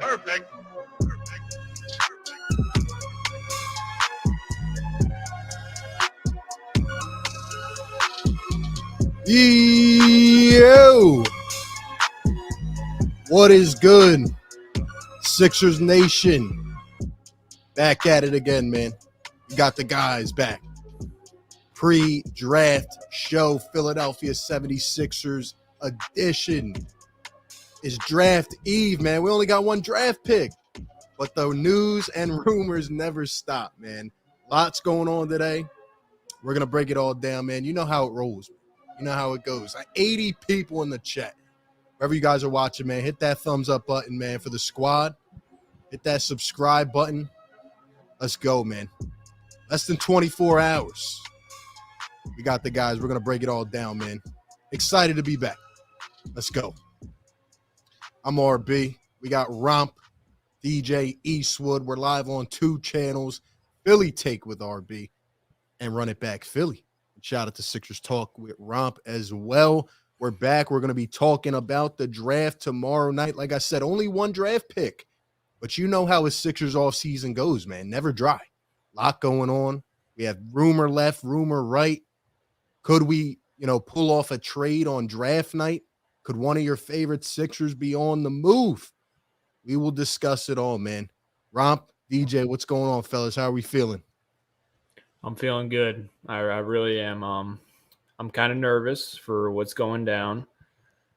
Perfect. Yo! What is good? Sixers Nation. Back at it again, man. We got the guys back. Pre-draft show, Philadelphia 76ers edition. It's draft eve, man. We only got one draft pick. But the news and rumors never stop, man. Lots going on today. We're going to break it all down, man. You know how it rolls. You know how it goes. 80 people in the chat. Wherever you guys are watching, man, hit that thumbs up button, man, for the squad. Hit that subscribe button. Let's go, man. Less than 24 hours. We got the guys. We're going to break it all down, man. Excited to be back. Let's go. I'm RB. We got Romp, DJ, Eastwood. We're live on 2 channels. Philly Take with RB and Run It Back Philly. Shout out to Sixers Talk with Romp as well. We're back. We're going to be talking about the draft tomorrow night. Like I said, only one draft pick. But you know how a Sixers offseason goes, man. Never dry. Lot going on. We have rumor left, rumor right. Could we, pull off a trade on draft night? Could one of your favorite Sixers be on the move? We will discuss it all, man. Romp, DJ, what's going on, fellas? How are we feeling? I'm feeling good. I really am. I'm kind of nervous for what's going down.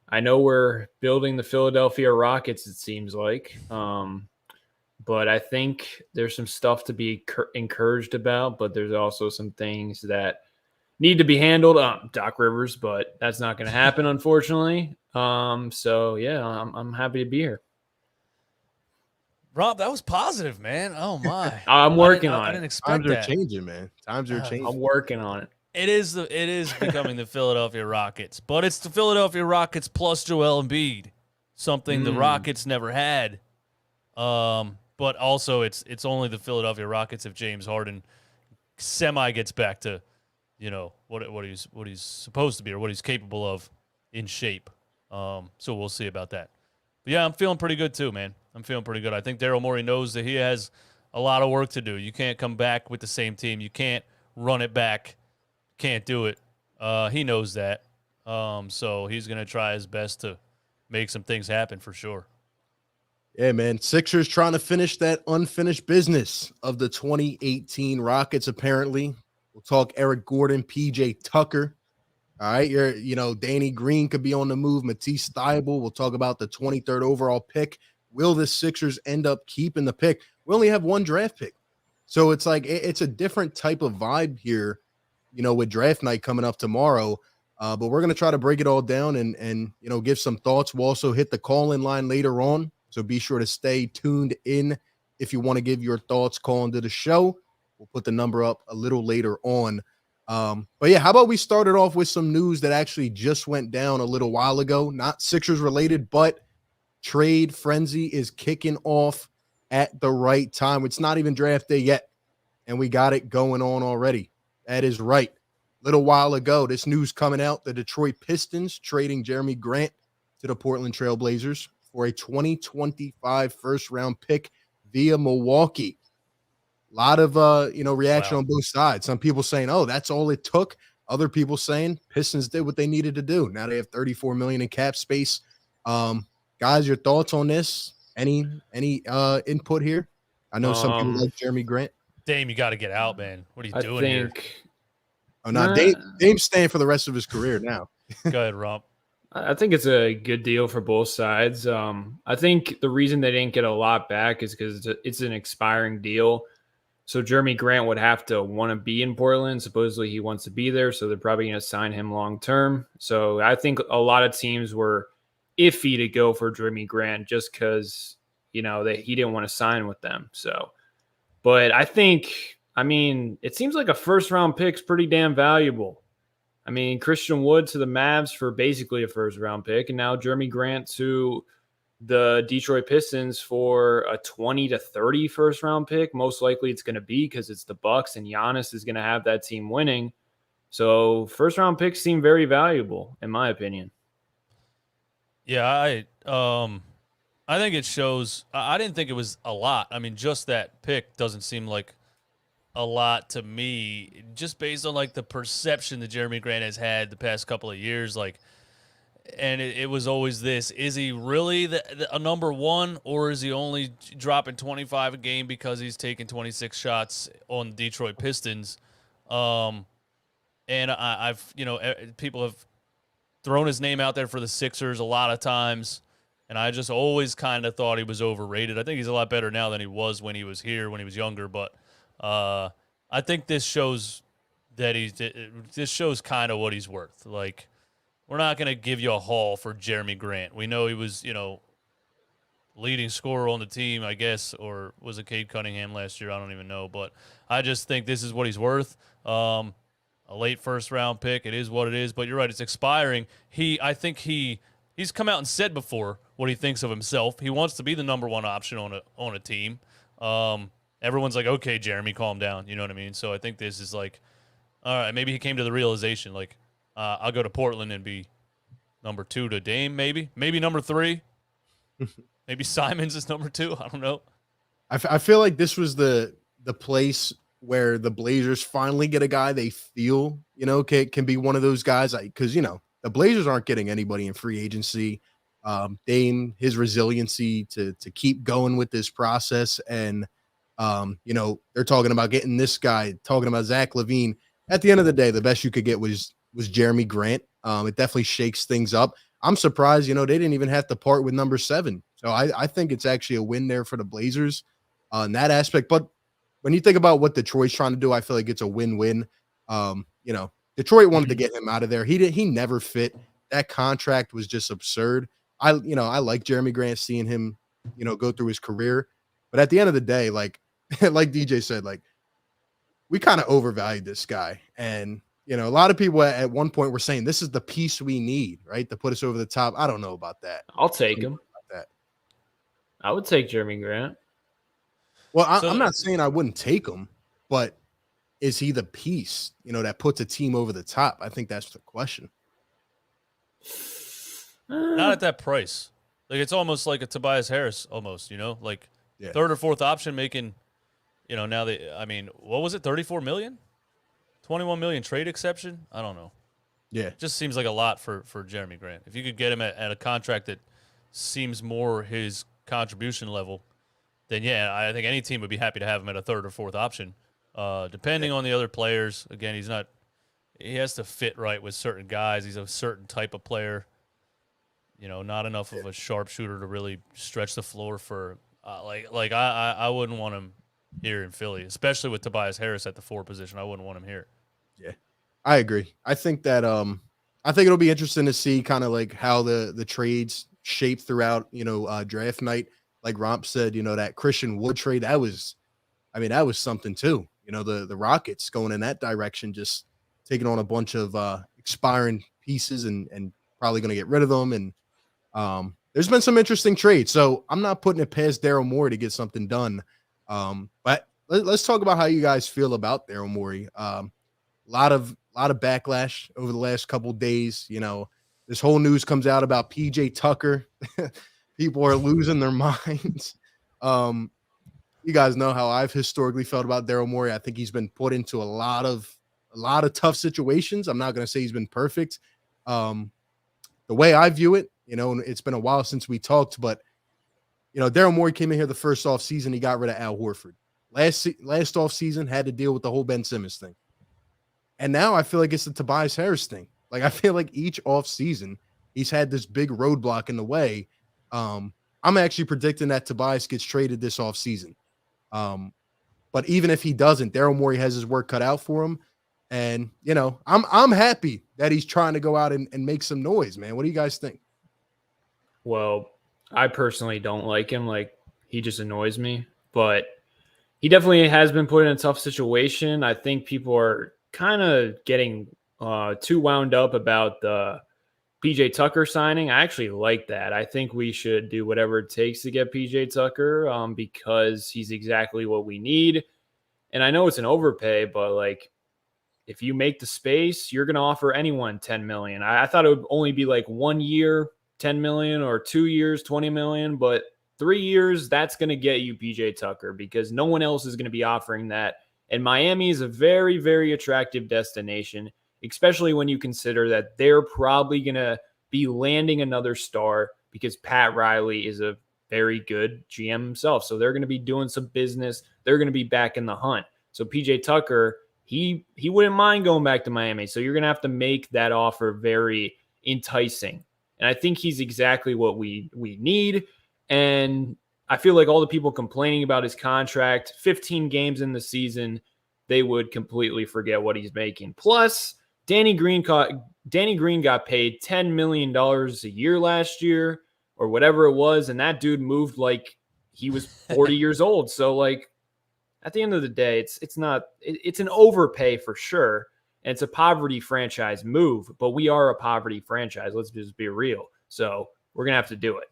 I know we're building the Philadelphia Rockets, it seems like. But I think there's some stuff to be encouraged about, but there's also some things that need to be handled. Doc Rivers, but that's not going to happen, unfortunately. So, yeah, I'm happy to be here. Rob, that was positive, man. Oh, my. I'm working on it. I didn't expect that. Times are changing, man. Times are changing. I'm working on it. It is becoming the Philadelphia Rockets, but it's the Philadelphia Rockets plus Joel Embiid, something the Rockets never had. But also it's only the Philadelphia Rockets if James Harden semi gets back to, what he's supposed to be or what he's capable of in shape. So we'll see about that. But yeah, I'm feeling pretty good too, man. I'm feeling pretty good. I think Daryl Morey knows that he has a lot of work to do. You can't come back with the same team. You can't run it back. Can't do it. He knows that. So he's going to try his best to make some things happen for sure. Yeah, man. Sixers trying to finish that unfinished business of the 2018 Rockets, apparently. We'll talk Eric Gordon, PJ Tucker. All right, Danny Green could be on the move. Matisse Thybulle. We'll talk about the 23rd overall pick. Will the Sixers end up keeping the pick? We only have one draft pick. So it's like it's a different type of vibe here, with draft night coming up tomorrow. But we're going to try to break it all down and give some thoughts. We'll also hit the call-in line later on. So be sure to stay tuned in if you want to give your thoughts, call into the show. We'll put the number up a little later on. But yeah, how about we start it off with some news that actually just went down a little while ago, not Sixers related, but trade frenzy is kicking off at the right time. It's not even draft day yet, and we got it going on already. That is right. A little while ago, this news coming out, the Detroit Pistons trading Jeremy Grant to the Portland Trail Blazers for a 2025 first-round pick via Milwaukee. A lot of reaction on both sides. Some people saying, "Oh, that's all it took." Other people saying Pistons did what they needed to do. Now they have $34 million in cap space. Guys, your thoughts on this? Any input here? I know some people like Jeremy Grant. Dame, you got to get out, man. What are you doing here? Oh, no, Dame's staying for the rest of his career now. Go ahead, Romp. I think it's a good deal for both sides. I think the reason they didn't get a lot back is because it's an expiring deal. So Jeremy Grant would have to want to be in Portland. Supposedly he wants to be there, so they're probably going to sign him long term. So I think a lot of teams were iffy to go for Jeremy Grant just because, that he didn't want to sign with them. So, but I think I mean, it seems like a first-round pick's pretty damn valuable. I mean, Christian Wood to the Mavs for basically a first-round pick, and now Jeremy Grant to the Detroit Pistons for a 20 to 30 first-round pick. Most likely it's going to be because it's the Bucks, and Giannis is going to have that team winning. So first-round picks seem very valuable, in my opinion. Yeah, I think it shows. I didn't think it was a lot. I mean, just that pick doesn't seem like a lot to me, just based on like the perception that Jeremy Grant has had the past couple of years. Like, and it was always this: is he really a number one, or is he only dropping 25 a game because he's taking 26 shots on the Detroit Pistons? And I've people have thrown his name out there for the Sixers a lot of times. And I just always kind of thought he was overrated. I think he's a lot better now than he was when he was here, when he was younger. But I think this shows that this shows kind of what he's worth. Like, we're not going to give you a haul for Jeremy Grant. We know he was, leading scorer on the team, I guess, or was it Cade Cunningham last year? I don't even know. But I just think this is what he's worth. A late first-round pick. It is what it is. But you're right, it's expiring. I think he's come out and said before what he thinks of himself. He wants to be the number one option on a team. Everyone's like, okay, Jeremy, calm down. You know what I mean? So I think this is like, all right, maybe he came to the realization, like, I'll go to Portland and be number 2 to Dame, maybe number 3. Maybe Simons is number 2. I don't know. I feel like this was the place where the Blazers finally get a guy they feel, can be one of those guys. Because, the Blazers aren't getting anybody in free agency. Dame, his resiliency to keep going with this process. And, they're talking about getting this guy, talking about Zach LaVine. At the end of the day, the best you could get was Jeremy Grant. It definitely shakes things up. I'm surprised, they didn't even have to part with number 7. So I think it's actually a win there for the Blazers in that aspect. But when you think about what Detroit's trying to do, I feel like it's a win-win. Detroit wanted to get him out of there. He never fit. That contract was just absurd. I like Jeremy Grant, seeing him, go through his career. But at the end of the day, like DJ said, like, we kind of overvalued this guy. And, a lot of people at one point were saying this is the piece we need, right, to put us over the top. I don't know about that. I'll take him. I would take Jeremy Grant. Well, I'm not saying I wouldn't take him, but is he the piece, that puts a team over the top? I think that's the question. Not at that price. Like, it's almost like a Tobias Harris, almost, like third or fourth option making, now what was it? 34 million, 21 million trade exception. I don't know. Yeah. It just seems like a lot for Jeremy Grant. If you could get him at a contract that seems more his contribution level, then yeah, I think any team would be happy to have him at a third or fourth option. Depending on the other players, again, he has to fit right with certain guys. He's a certain type of player. Not enough of a sharpshooter to really stretch the floor for I wouldn't want him here in Philly, especially with Tobias Harris at the 4 position. I wouldn't want him here. Yeah, I agree. I think that I think it'll be interesting to see kind of like how the trades shape throughout draft night. Like Romp said, that Christian Wood trade, that was something too. The Rockets going in that direction, just taking on a bunch of expiring pieces and probably going to get rid of them. And there's been some interesting trades. So I'm not putting it past Daryl Morey to get something done. But let's talk about how you guys feel about Daryl Morey. A lot of backlash over the last couple of days. This whole news comes out about PJ Tucker. People are losing their minds. You guys know how I've historically felt about Daryl Morey. I think he's been put into a lot of tough situations. I'm not going to say he's been perfect. The way I view it, it's been a while since we talked, but Daryl Morey came in here the first off season. He got rid of Al Horford. Last off season had to deal with the whole Ben Simmons thing, and now I feel like it's the Tobias Harris thing. Like, I feel like each off season he's had this big roadblock in the way. I'm actually predicting that Tobias gets traded this off season. But even if he doesn't, Daryl Morey has his work cut out for him. And, I'm happy that he's trying to go out and make some noise, man. What do you guys think? Well, I personally don't like him. Like, he just annoys me. But He definitely has been put in a tough situation. I think people are kind of getting too wound up about the PJ Tucker signing. I actually like that. I think we should do whatever it takes to get PJ Tucker because he's exactly what we need. And I know it's an overpay, but like if you make the space, you're going to offer anyone 10 million. I thought it would only be like 1 year, 10 million, or 2 years, 20 million, but 3 years, that's going to get you PJ Tucker because no one else is going to be offering that. And Miami is a very, very attractive destination, especially when you consider that they're probably going to be landing another star because Pat Riley is a very good GM himself. So they're going to be doing some business. They're going to be back in the hunt. So PJ Tucker, he wouldn't mind going back to Miami. So you're going to have to make that offer very enticing. And I think he's exactly what we need. And I feel like all the people complaining about his contract, 15 games in the season, they would completely forget what he's making. Plus, Danny Green got paid $10 million a year last year or whatever it was. And that dude moved like he was 40 years old. So like, at the end of the day, it's an overpay for sure. And it's a poverty franchise move, but we are a poverty franchise. Let's just be real. So we're going to have to do it.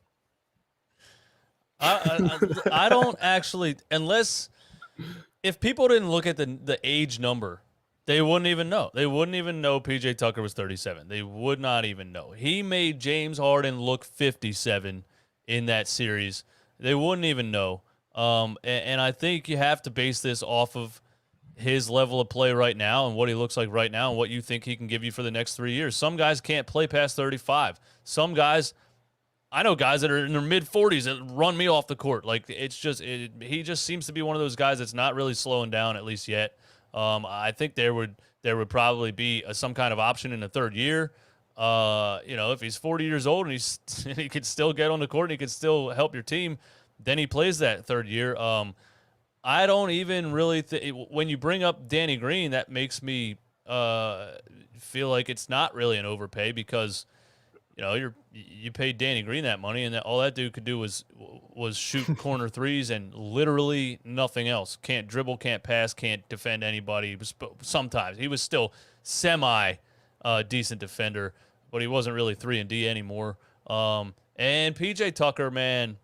I don't actually, unless if people didn't look at the age number, they wouldn't even know. They wouldn't even know PJ Tucker was 37. They would not even know. He made James Harden look 57 in that series. They wouldn't even know. And I think you have to base this off of his level of play right now and what he looks like right now and what you think he can give you for the next 3 years. Some guys can't play past 35. Some guys, I know guys that are in their mid-40s that run me off the court. Like, he just seems to be one of those guys that's not really slowing down, at least yet. I think there would probably be some kind of option in the third year. If he's 40 years old and he could still get on the court and he could still help your team, then he plays that third year. I don't even really when you bring up Danny Green, that makes me feel like it's not really an overpay because you paid Danny Green that money and all that dude could do was shoot corner threes and literally nothing else. Can't dribble, can't pass, can't defend anybody. Sometimes he was still semi decent defender, but he wasn't really 3-and-D anymore. And PJ Tucker, man.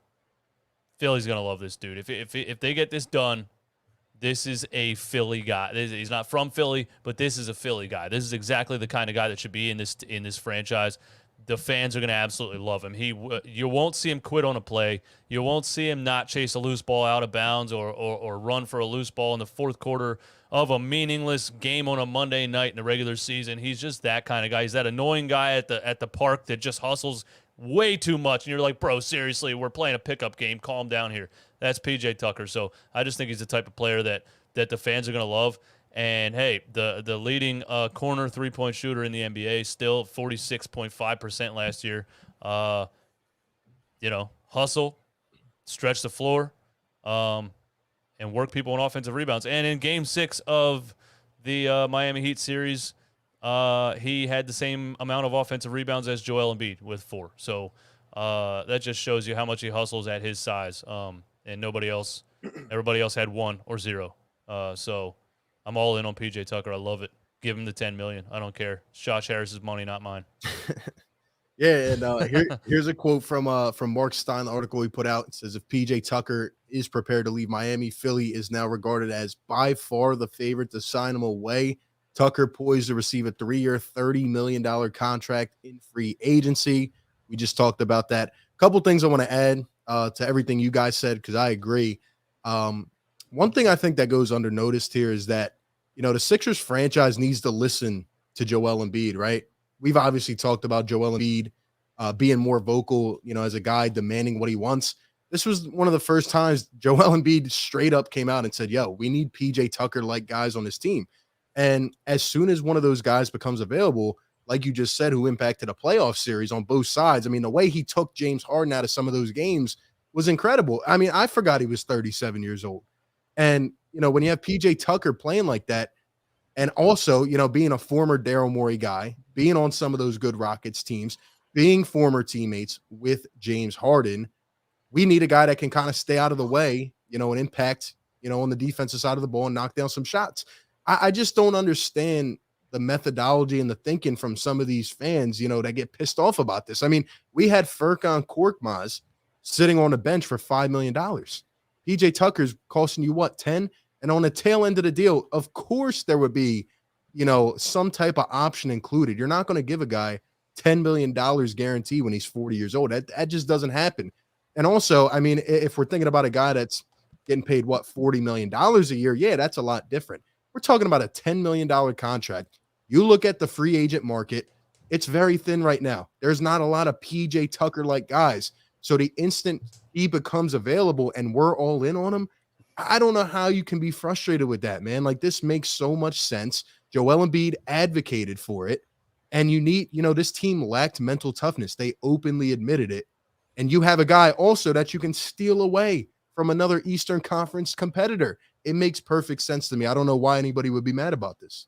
Philly's going to love this dude. If they get this done, this is a Philly guy. He's not from Philly, but this is a Philly guy. This is exactly the kind of guy that should be in this franchise. The fans are going to absolutely love him. You won't see him quit on a play. You won't see him not chase a loose ball out of bounds or run for a loose ball in the fourth quarter of a meaningless game on a Monday night in the regular season. He's just that kind of guy. He's that annoying guy at the park that just hustles way too much, and you're like, bro, seriously, we're playing a pickup game. Calm down here. That's PJ Tucker. So I just think he's the type of player that the fans are going to love. And, hey, the leading corner three-point shooter in the NBA, still 46.5% last year. Hustle, stretch the floor, and work people on offensive rebounds. And in Game 6 of the Miami Heat series, he had the same amount of offensive rebounds as Joel Embiid with 4. So that just shows you how much he hustles at his size. And everybody else had 1 or 0. So I'm all in on PJ Tucker. I love it. Give him the $10 million. I don't care. It's Josh Harris's money, not mine. Yeah, and here's a quote from Mark Stein, the article he put out. It says, if PJ Tucker is prepared to leave Miami, Philly is now regarded as by far the favorite to sign him away. Tucker poised to receive a 3-year, $30 million contract in free agency. We just talked about that. A couple things I want to add to everything you guys said, because I agree. One thing I think that goes undernoticed here is that, the Sixers franchise needs to listen to Joel Embiid, right? We've obviously talked about Joel Embiid being more vocal, as a guy demanding what he wants. This was one of the first times Joel Embiid straight up came out and said, yo, we need PJ Tucker-like guys on this team. And as soon as one of those guys becomes available, like you just said, who impacted a playoff series on both sides, I mean, the way he took James Harden out of some of those games was incredible. I mean, I forgot he was 37 years old. And, when you have PJ Tucker playing like that, and also, being a former Daryl Morey guy, being on some of those good Rockets teams, being former teammates with James Harden, we need a guy that can kind of stay out of the way, and impact on the defensive side of the ball and knock down some shots. I just don't understand the methodology and the thinking from some of these fans, that get pissed off about this. I mean, we had Furkan Korkmaz sitting on the bench for $5 million. PJ Tucker's costing you what, 10? And on the tail end of the deal, of course there would be, some type of option included. You're not going to give a guy $10 million guarantee when he's 40 years old. That just doesn't happen. And also, I mean, if we're thinking about a guy that's getting paid, what, $40 million a year, yeah, that's a lot different. We're talking about a $10 million contract. You look at the free agent market, it's very thin right now. There's not a lot of PJ Tucker-like guys. So the instant he becomes available and we're all in on him, I don't know how you can be frustrated with that, man. Like, this makes so much sense. Joel Embiid advocated for it. And you need, this team lacked mental toughness. They openly admitted it. And you have a guy also that you can steal away from another Eastern Conference competitor. It makes perfect sense to me. I don't know why anybody would be mad about this.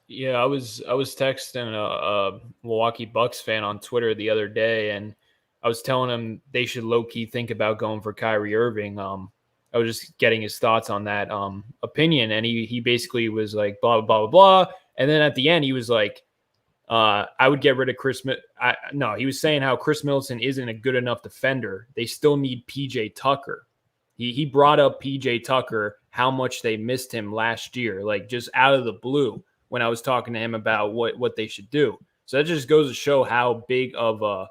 Yeah, I was texting a Milwaukee Bucks fan on Twitter the other day, and I was telling him they should low-key think about going for Kyrie Irving. I was just getting his thoughts on that opinion, and he basically was like, blah, blah, blah, blah. And then at the end, he was like, I would get rid of Chris. No, he was saying how Chris Middleton isn't a good enough defender. They still need PJ Tucker. He brought up PJ Tucker, how much they missed him last year, like just out of the blue when I was talking to him about what they should do. So that just goes to show how big of a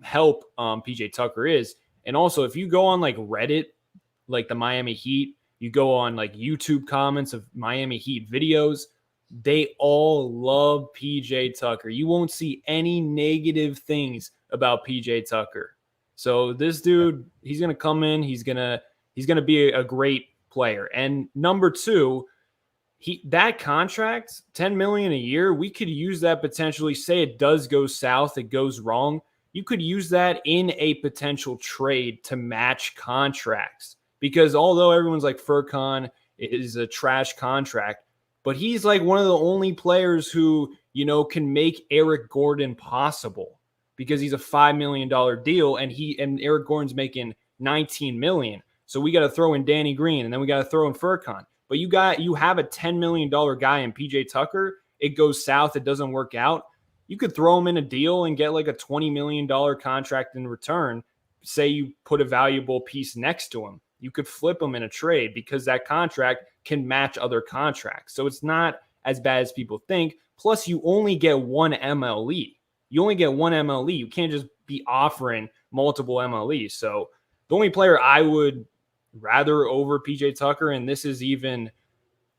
help PJ Tucker is. And also, if you go on like Reddit, like the Miami Heat, you go on like YouTube comments of Miami Heat videos, they all love PJ Tucker. You won't see any negative things about PJ Tucker. So this dude, he's going to come in, he's going to be a great player. And number two, that contract, $10 million a year, we could use that potentially. Say it does go south, it goes wrong. You could use that in a potential trade to match contracts. Because although everyone's like Furkan is a trash contract, but he's like one of the only players who, can make Eric Gordon possible because he's a $5 million deal and Eric Gordon's making $19 million. So we got to throw in Danny Green and then we got to throw in Furkan. But you have a $10 million guy in PJ Tucker. It goes south. It doesn't work out. You could throw him in a deal and get like a $20 million contract in return. Say you put a valuable piece next to him. You could flip him in a trade because that contract can match other contracts. So it's not as bad as people think. Plus, you only get one MLE. You only get one MLE. You can't just be offering multiple MLEs. So the only player I would rather over PJ Tucker, and this is even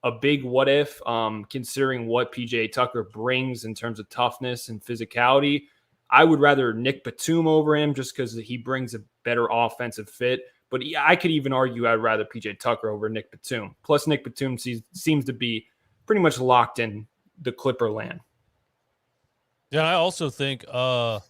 a big what if, considering what PJ Tucker brings in terms of toughness and physicality, I would rather Nick Batum over him just because he brings a better offensive fit. But I could even argue I'd rather PJ Tucker over Nick Batum. Plus, Nick Batum seems to be pretty much locked in the Clipper land. Yeah, I also think the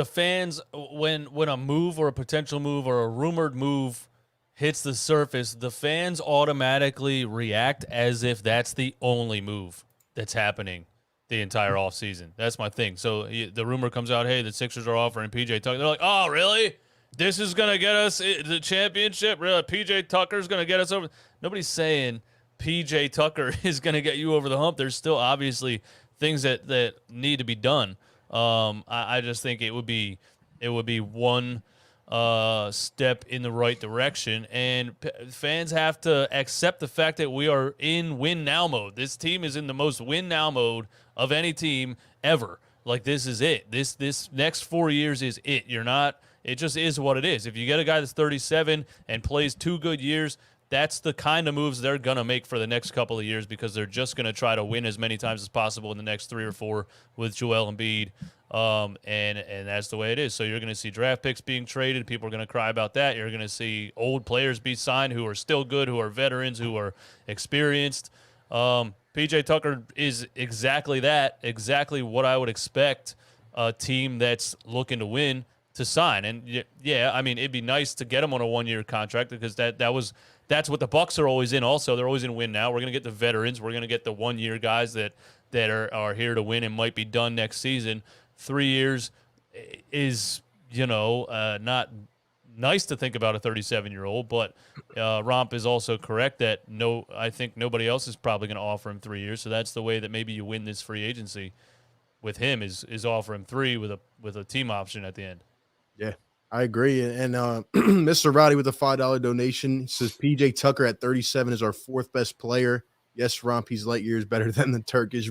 fans, when a move or a potential move or a rumored move hits the surface, the fans automatically react as if that's the only move that's happening the entire offseason. That's my thing. So the rumor comes out, hey, the Sixers are offering PJ Tucker. They're like, oh, really? This is going to get us the championship? Really? PJ Tucker's going to get us over? Nobody's saying PJ Tucker is going to get you over the hump. There's still obviously things that need to be done. I just think it would be one step in the right direction, and fans have to accept the fact that we are in win now mode. This team is in the most win now mode of any team ever. Like, this is it. This next 4 years is it. It just is what it is. If you get a guy that's 37 and plays 2 good years, that's the kind of moves they're going to make for the next couple of years because they're just going to try to win as many times as possible in the next 3 or 4 with Joel Embiid. And that's the way it is. So you're going to see draft picks being traded. People are going to cry about that. You're going to see old players be signed who are still good, who are veterans, who are experienced. PJ Tucker is exactly that, exactly what I would expect a team that's looking to win to sign. And yeah, I mean, it'd be nice to get him on a 1-year contract because that's what the Bucks are always in. Also, they're always in win now. We're going to get the veterans. We're going to get the 1-year guys that are here to win and might be done next season. 3 years is, not nice to think about a 37-year-old, but Romp is also correct that I think nobody else is probably going to offer him 3 years. So that's the way that maybe you win this free agency with him is offer him 3 with a team option at the end. Yeah, I agree. And Mr. Roddy with a $5 donation says PJ Tucker at 37 is our 4th best player. Yes, Romp, he's light years better than the Turkish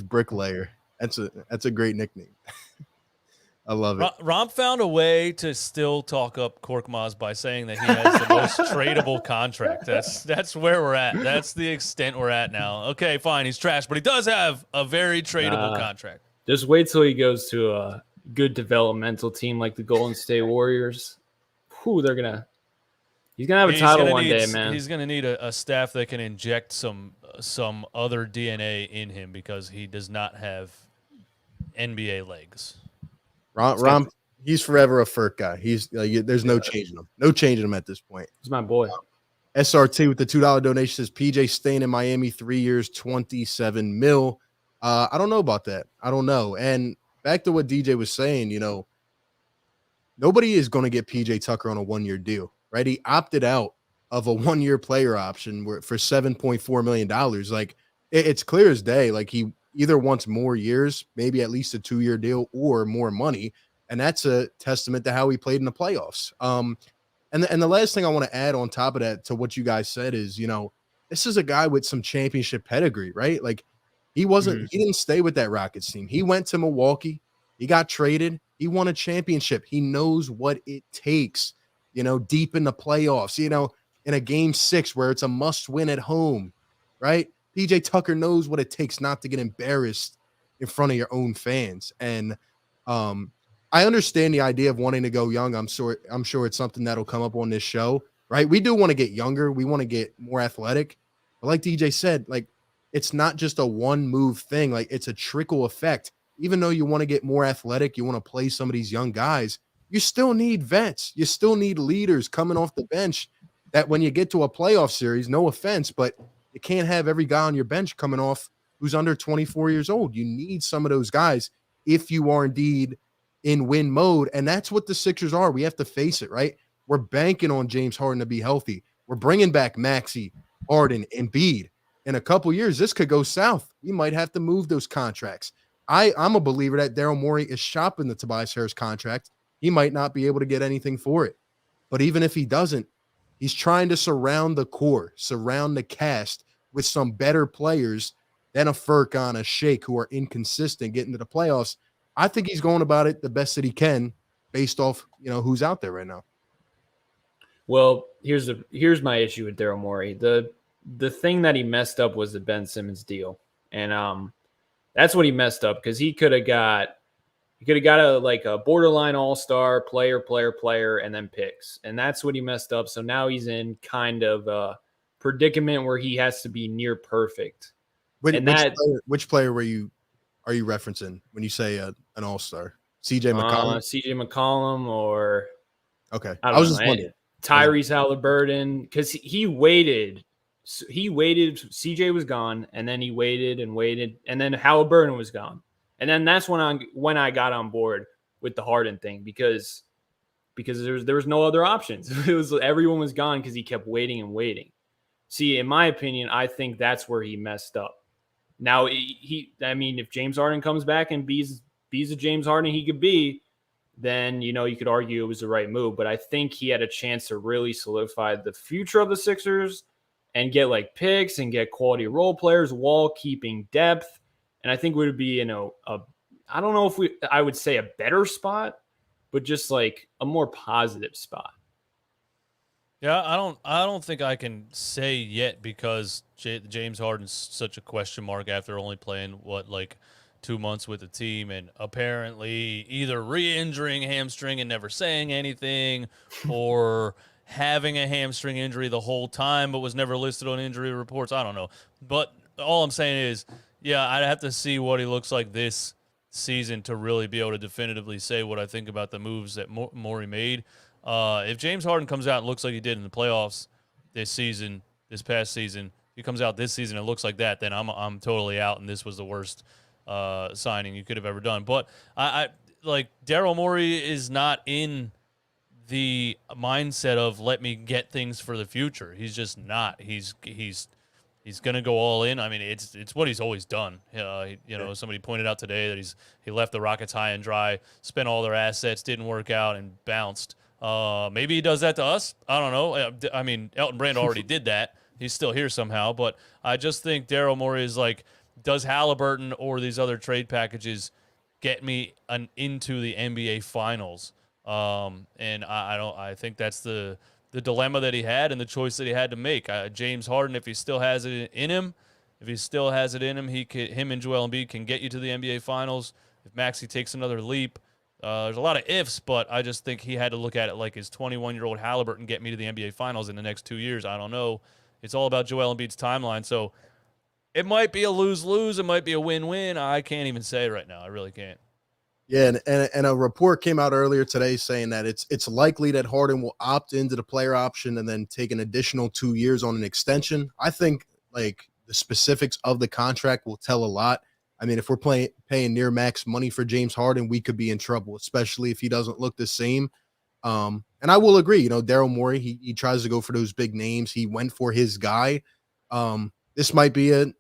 bricklayer. That's a great nickname. I love it. Romp found a way to still talk up Korkmaz by saying that he has the most tradable contract. That's where we're at. That's the extent we're at now. Okay, fine, he's trash, but he does have a very tradable contract. Just wait till he goes to a good developmental team like the Golden State Warriors. Whew, he's gonna have a title one day, man. He's gonna need a staff that can inject some other DNA in him because he does not have NBA legs. Romp, he's forever a FERC guy. He's there's no changing him. No changing him at this point. He's my boy. SRT with the $2 donation says PJ staying in Miami 3 years, $27 million. I don't know about that. I don't know. And back to what DJ was saying, nobody is going to get PJ Tucker on a 1-year deal, right? He opted out of a 1-year player option for $7.4 million. Like it's clear as day. Like he either wants more years, maybe at least a 2-year deal, or more money. And that's a testament to how he played in the playoffs. And the last thing I want to add on top of that to what you guys said is, this is a guy with some championship pedigree, right? Like he didn't stay with that Rockets team. He went to Milwaukee. He got traded. He won a championship. He knows what it takes, deep in the playoffs, in a game 6 where it's a must win at home, right? PJ Tucker knows what it takes not to get embarrassed in front of your own fans. And I understand the idea of wanting to go young. I'm sure it's something that'll come up on this show, right? We do want to get younger. We want to get more athletic. But like DJ said, like it's not just a one move thing. Like it's a trickle effect. Even though you want to get more athletic, you want to play some of these young guys, you still need vets. You still need leaders coming off the bench that when you get to a playoff series, no offense, but you can't have every guy on your bench coming off who's under 24 years old. You need some of those guys if you are indeed in win mode. And that's what the Sixers are. We have to face it, right? We're banking on James Harden to be healthy. We're bringing back Maxey, Harden, Embiid. In a couple years, this could go south. We might have to move those contracts. I'm a believer that Daryl Morey is shopping the Tobias Harris contract. He might not be able to get anything for it. But even if he doesn't, he's trying to surround the core, surround the cast with some better players than a Furkan, a Shake, who are inconsistent getting to the playoffs. I think he's going about it the best that he can based off, who's out there right now. Well, here's my issue with Daryl Morey. The thing that he messed up was the Ben Simmons deal. And that's what he messed up because he could have got a borderline all-star player, and then picks. And that's what he messed up. So now he's in kind of a predicament where he has to be near perfect. Which player are you referencing when you say an all-star? CJ McCollum? CJ McCollum or okay. I was just wondering. Tyrese Halliburton, because he waited. CJ was gone, and then he waited, and then Halliburton was gone. And then that's when I got on board with the Harden thing because there was no other options. Everyone was gone because he kept waiting and waiting. See, in my opinion, I think that's where he messed up. Now if James Harden comes back and be's the James Harden he could be, then you could argue it was the right move. But I think he had a chance to really solidify the future of the Sixers and get like picks and get quality role players while keeping depth. And I think we would be in I don't know if I would say a better spot, but just like a more positive spot. Yeah, I don't think I can say yet because James Harden's such a question mark after only playing 2 months with the team and apparently either re-injuring hamstring and never saying anything or having a hamstring injury the whole time but was never listed on injury reports. I don't know. But all I'm saying is, yeah, I'd have to see what he looks like this season to really be able to definitively say what I think about the moves that Morey made. If James Harden comes out and looks like he did in the playoffs this past season, he comes out this season and looks like that, then I'm totally out, and this was the worst signing you could have ever done. But I like Daryl Morey is not in the mindset of let me get things for the future. He's just not. He's going to go all in. I mean, it's what he's always done. Somebody pointed out today that he left the Rockets high and dry, spent all their assets, didn't work out, and bounced. Maybe he does that to us. I don't know. I mean, Elton Brand already did that. He's still here somehow. But I just think Daryl Morey is like, does Halliburton or these other trade packages get me into the NBA Finals? And I think that's the dilemma that he had and the choice that he had to make. James Harden, if he still has it in him, him and Joel Embiid can get you to the NBA Finals. If Maxey takes another leap, there's a lot of ifs, but I just think he had to look at it like, his 21-year-old Halliburton get me to the NBA Finals in the next 2 years? I don't know. It's all about Joel Embiid's timeline. So it might be a lose-lose. It might be a win-win. I can't even say right now. I really can't. Yeah, and a report came out earlier today saying that it's likely that Harden will opt into the player option and then take an additional 2 years on an extension. I think like the specifics of the contract will tell a lot. I mean, if we're paying near max money for James Harden, we could be in trouble, especially if he doesn't look the same. And I will agree, Daryl Morey, he tries to go for those big names. He went for his guy. This might be an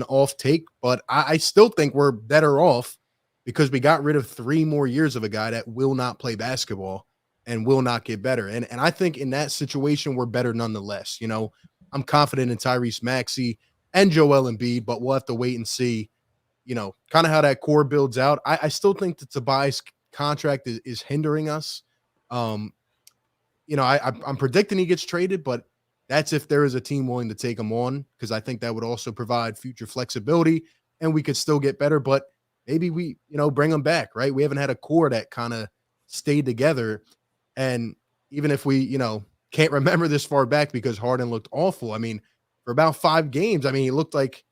off take, but I still think we're better off because we got rid of 3 more years of a guy that will not play basketball and will not get better. And I think in that situation, we're better nonetheless. I'm confident in Tyrese Maxey and Joel Embiid, but we'll have to wait and see, kind of how that core builds out. I still think that Tobias contract is hindering us. I'm predicting he gets traded, but that's if there is a team willing to take him on, because I think that would also provide future flexibility and we could still get better. But maybe we, bring him back, right? We haven't had a core that kind of stayed together. And even if we, can't remember this far back because Harden looked awful. I mean, for about 5 games, he looked like,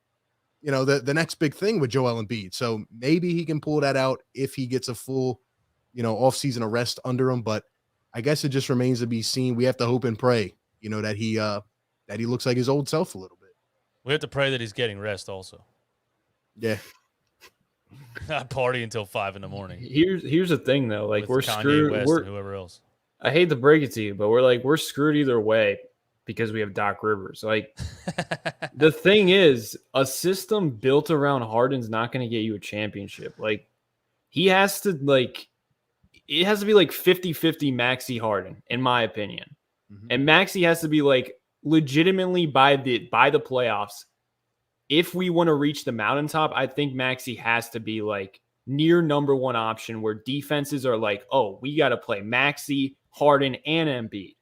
the next big thing with Joel Embiid. So maybe he can pull that out if he gets a full, off-season arrest under him. But I guess it just remains to be seen. We have to hope and pray, that he looks like his old self a little bit. We have to pray that he's getting rest also. Yeah. Not party until 5 a.m. Here's the thing though, like we're Kanye screwed. West and whoever else. I hate to break it to you, but we're screwed either way because we have Doc Rivers. Like the thing is, a system built around Harden's not going to get you a championship. Like it has to be like 50-50 Maxey Harden, in my opinion. Mm-hmm. And Maxey has to be like legitimately by the playoffs. If we want to reach the mountaintop, I think Maxey has to be like near number 1 option where defenses are like, oh, we got to play Maxey, Harden, and Embiid.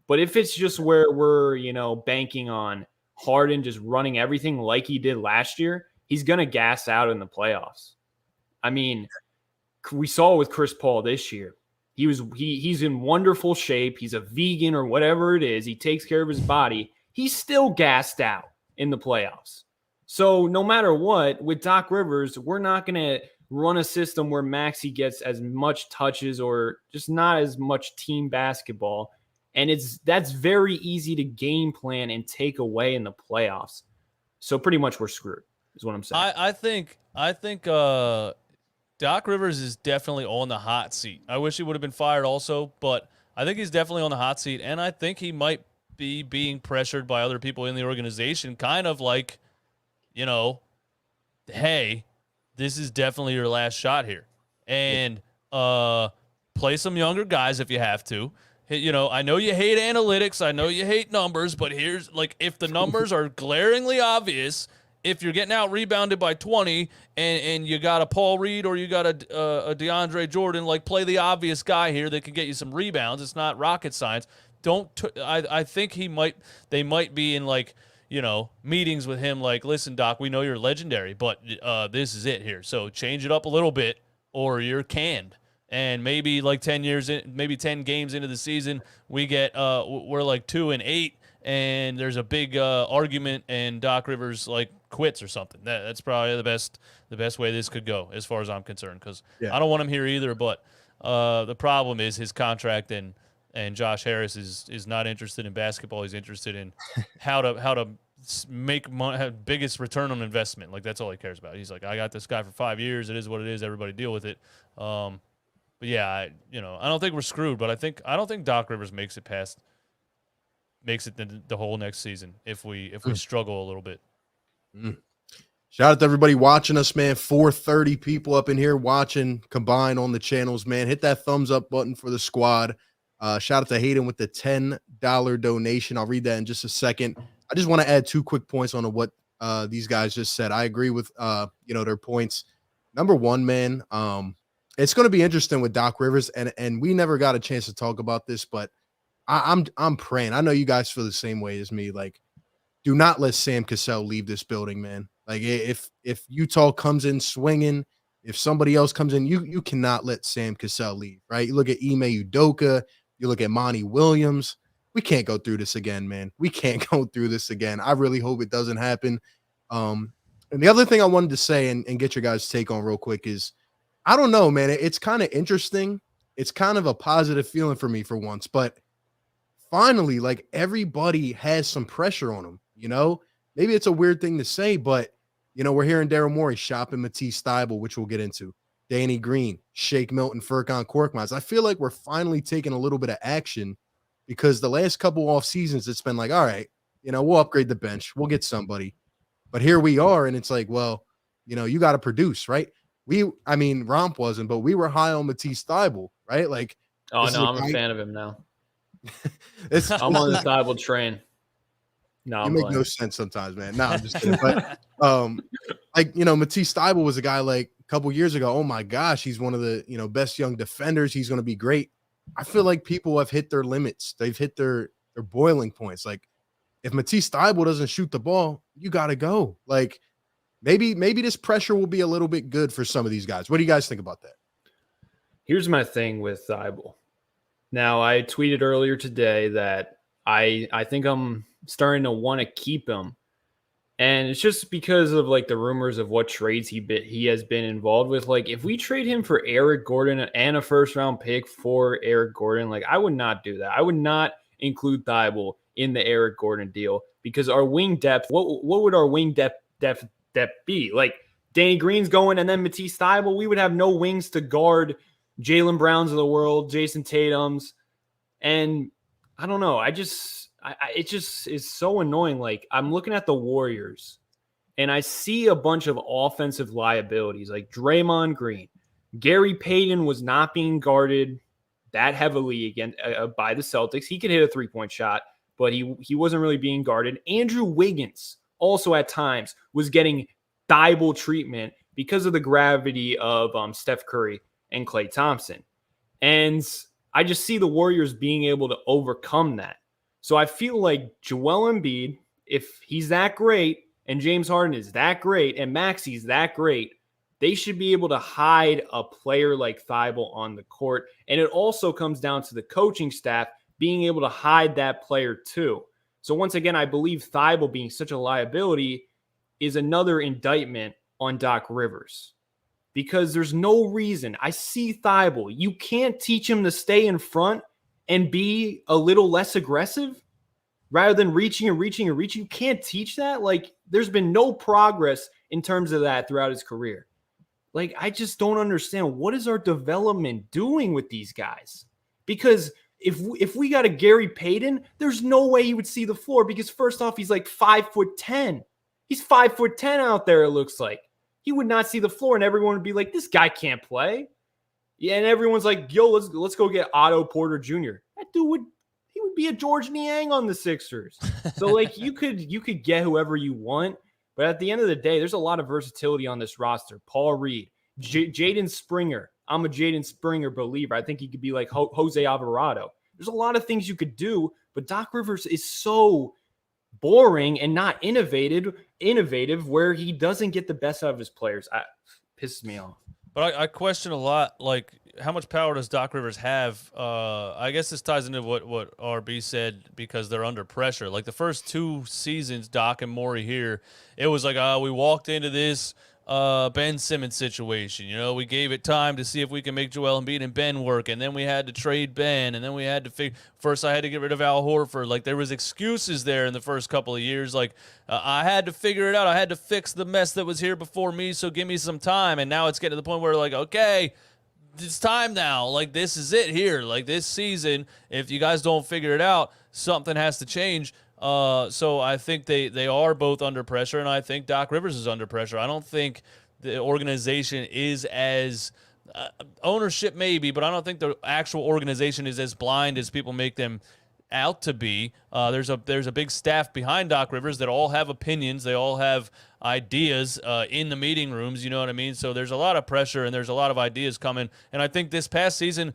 But if it's just where we're, banking on Harden just running everything like he did last year, he's going to gas out in the playoffs. I mean, we saw with Chris Paul this year. He's in wonderful shape. He's a vegan or whatever it is. He takes care of his body. He's still gassed out in the playoffs. So no matter what, with Doc Rivers, we're not going to run a system where Maxey gets as much touches or just not as much team basketball. And that's very easy to game plan and take away in the playoffs. So pretty much we're screwed is what I'm saying. I think Doc Rivers is definitely on the hot seat. I wish he would have been fired also, but I think he's definitely on the hot seat. And I think he might be being pressured by other people in the organization, kind of like, hey, this is definitely your last shot here. And play some younger guys if you have to. I know you hate analytics. I know you hate numbers, but here's like, if the numbers are glaringly obvious, if you're getting out rebounded by 20 and you got a Paul Reed or you got a DeAndre Jordan, like play the obvious guy here that can get you some rebounds. It's not rocket science. I think they might be in like, meetings with him like, listen, Doc, we know you're legendary, but this is it here. So change it up a little bit or you're canned. And maybe like 10 games into the season, we get we're like 2-8 and there's a big argument and Doc Rivers like quits or something. That's probably the best way this could go as far as I'm concerned, because I don't want him here either. But the problem is his contract, and Josh Harris is not interested in basketball. He's interested in how to make biggest return on investment. Like that's all he cares about. He's like, I got this guy for 5 years. It is what it is. Everybody deal with it. yeah, I don't think we're screwed, but I don't think Doc Rivers makes it the whole next season if we struggle a little bit. Shout out to everybody watching us, man. 430 people up in here watching combined on the channels, man. Hit that thumbs up button for the squad. Shout out to Hayden with the $10 donation. I'll read that in just a second. I just want to add 2 quick points on what these guys just said. I agree with their points. Number one, man, it's going to be interesting with Doc Rivers, and we never got a chance to talk about this, but I'm praying. I know you guys feel the same way as me. Like, do not let Sam Cassell leave this building, man. Like, if Utah comes in swinging, if somebody else comes in, you cannot let Sam Cassell leave, right? You look at Ime Udoka, you look at Monty Williams. We can't go through this again, man. We can't go through this again. I really hope it doesn't happen. And the other thing I wanted to say and get your guys' take on real quick is, I don't know, man. It's kind of interesting. It's kind of a positive feeling for me for once, but finally, like, everybody has some pressure on them, Maybe it's a weird thing to say, but, we're hearing Daryl Morey shopping Matisse Thybulle, which we'll get into. Danny Green, Shake Milton, Furkan Korkmaz. I feel like we're finally taking a little bit of action because the last couple off seasons, it's been like, all right, we'll upgrade the bench. We'll get somebody. But here we are, and it's like, well, you got to produce, right? Romp wasn't, but we were high on Matisse Thybulle, right? Like, oh no, I'm a fan of him now. I'm on the Thybulle train. No, you make no sense sometimes, man. No, I'm just kidding. But Matisse Thybulle was a guy like a couple years ago. Oh my gosh, he's one of the best young defenders. He's going to be great. I feel like people have hit their limits. They've hit their boiling points. Like, if Matisse Thybulle doesn't shoot the ball, you got to go. Like, maybe this pressure will be a little bit good for some of these guys. What do you guys think about that? Here's my thing with Thybulle. Now, I tweeted earlier today that I think I'm starting to want to keep him. And it's just because of like the rumors of what trades he has been involved with. Like, if we trade him for Eric Gordon and a first round pick for Eric Gordon, like, I would not do that. I would not include Thybulle in the Eric Gordon deal because our wing depth, what would our wing depth be? Like, Danny Green's going and then Matisse Thybulle, we would have no wings to guard Jaylen Browns of the world, Jason Tatum's. And I don't know. It just is so annoying. Like, I'm looking at the Warriors and I see a bunch of offensive liabilities like Draymond Green. Gary Payton was not being guarded that heavily again by the Celtics. He could hit a 3-point shot, but he wasn't really being guarded. Andrew Wiggins also at times was getting Thybulle treatment because of the gravity of Steph Curry and Klay Thompson. And I just see the Warriors being able to overcome that. So I feel like Joel Embiid, if he's that great and James Harden is that great and Maxi's that great, they should be able to hide a player like Thybulle on the court. And it also comes down to the coaching staff being able to hide that player too. So once again, I believe Thybulle being such a liability is another indictment on Doc Rivers. Because there's no reason. I see Thybulle. You can't teach him to stay in front and be a little less aggressive rather than reaching. You can't teach that. Like, there's been no progress in terms of that throughout his career. Like, I just don't understand. What is our development doing with these guys? Because if we got a Gary Payton, there's no way he would see the floor because first off, he's like 5'10". He's 5'10" out there, it looks like. He would not see the floor, and everyone would be like, this guy can't play. Yeah, and everyone's like, yo, let's go get Otto Porter Jr. That dude would be a George Niang on the Sixers. So, like, you could get whoever you want, but at the end of the day, there's a lot of versatility on this roster. Paul Reed, Jaden Springer. I'm a Jaden Springer believer. I think he could be like Jose Alvarado. There's a lot of things you could do, but Doc Rivers is so boring and not innovative where he doesn't get the best out of his players. Pisses me off. But I question a lot, like, how much power does Doc Rivers have? I guess this ties into what RB said because they're under pressure. Like, the first 2 seasons, Doc and Morey here, it was like, we walked into this Ben Simmons situation. We gave it time to see if we can make Joel Embiid and Ben work, and then we had to trade Ben, and then we had to first I had to get rid of Al Horford. Like, there was excuses there in the first couple of years. Like, I had to figure it out. I had to fix the mess that was here before me, so give me some time. And now it's getting to the point where, like, okay, it's time now. Like, this is it here. Like, this season, if you guys don't figure it out, something has to change. So I think they are both under pressure, and I think Doc Rivers is under pressure. I don't think the organization is as ownership maybe, but I don't think the actual organization is as blind as people make them out to be. There's a big staff behind Doc Rivers that all have opinions. They all have ideas in the meeting rooms. You know what I mean? So there's a lot of pressure and there's a lot of ideas coming. And I think this past season,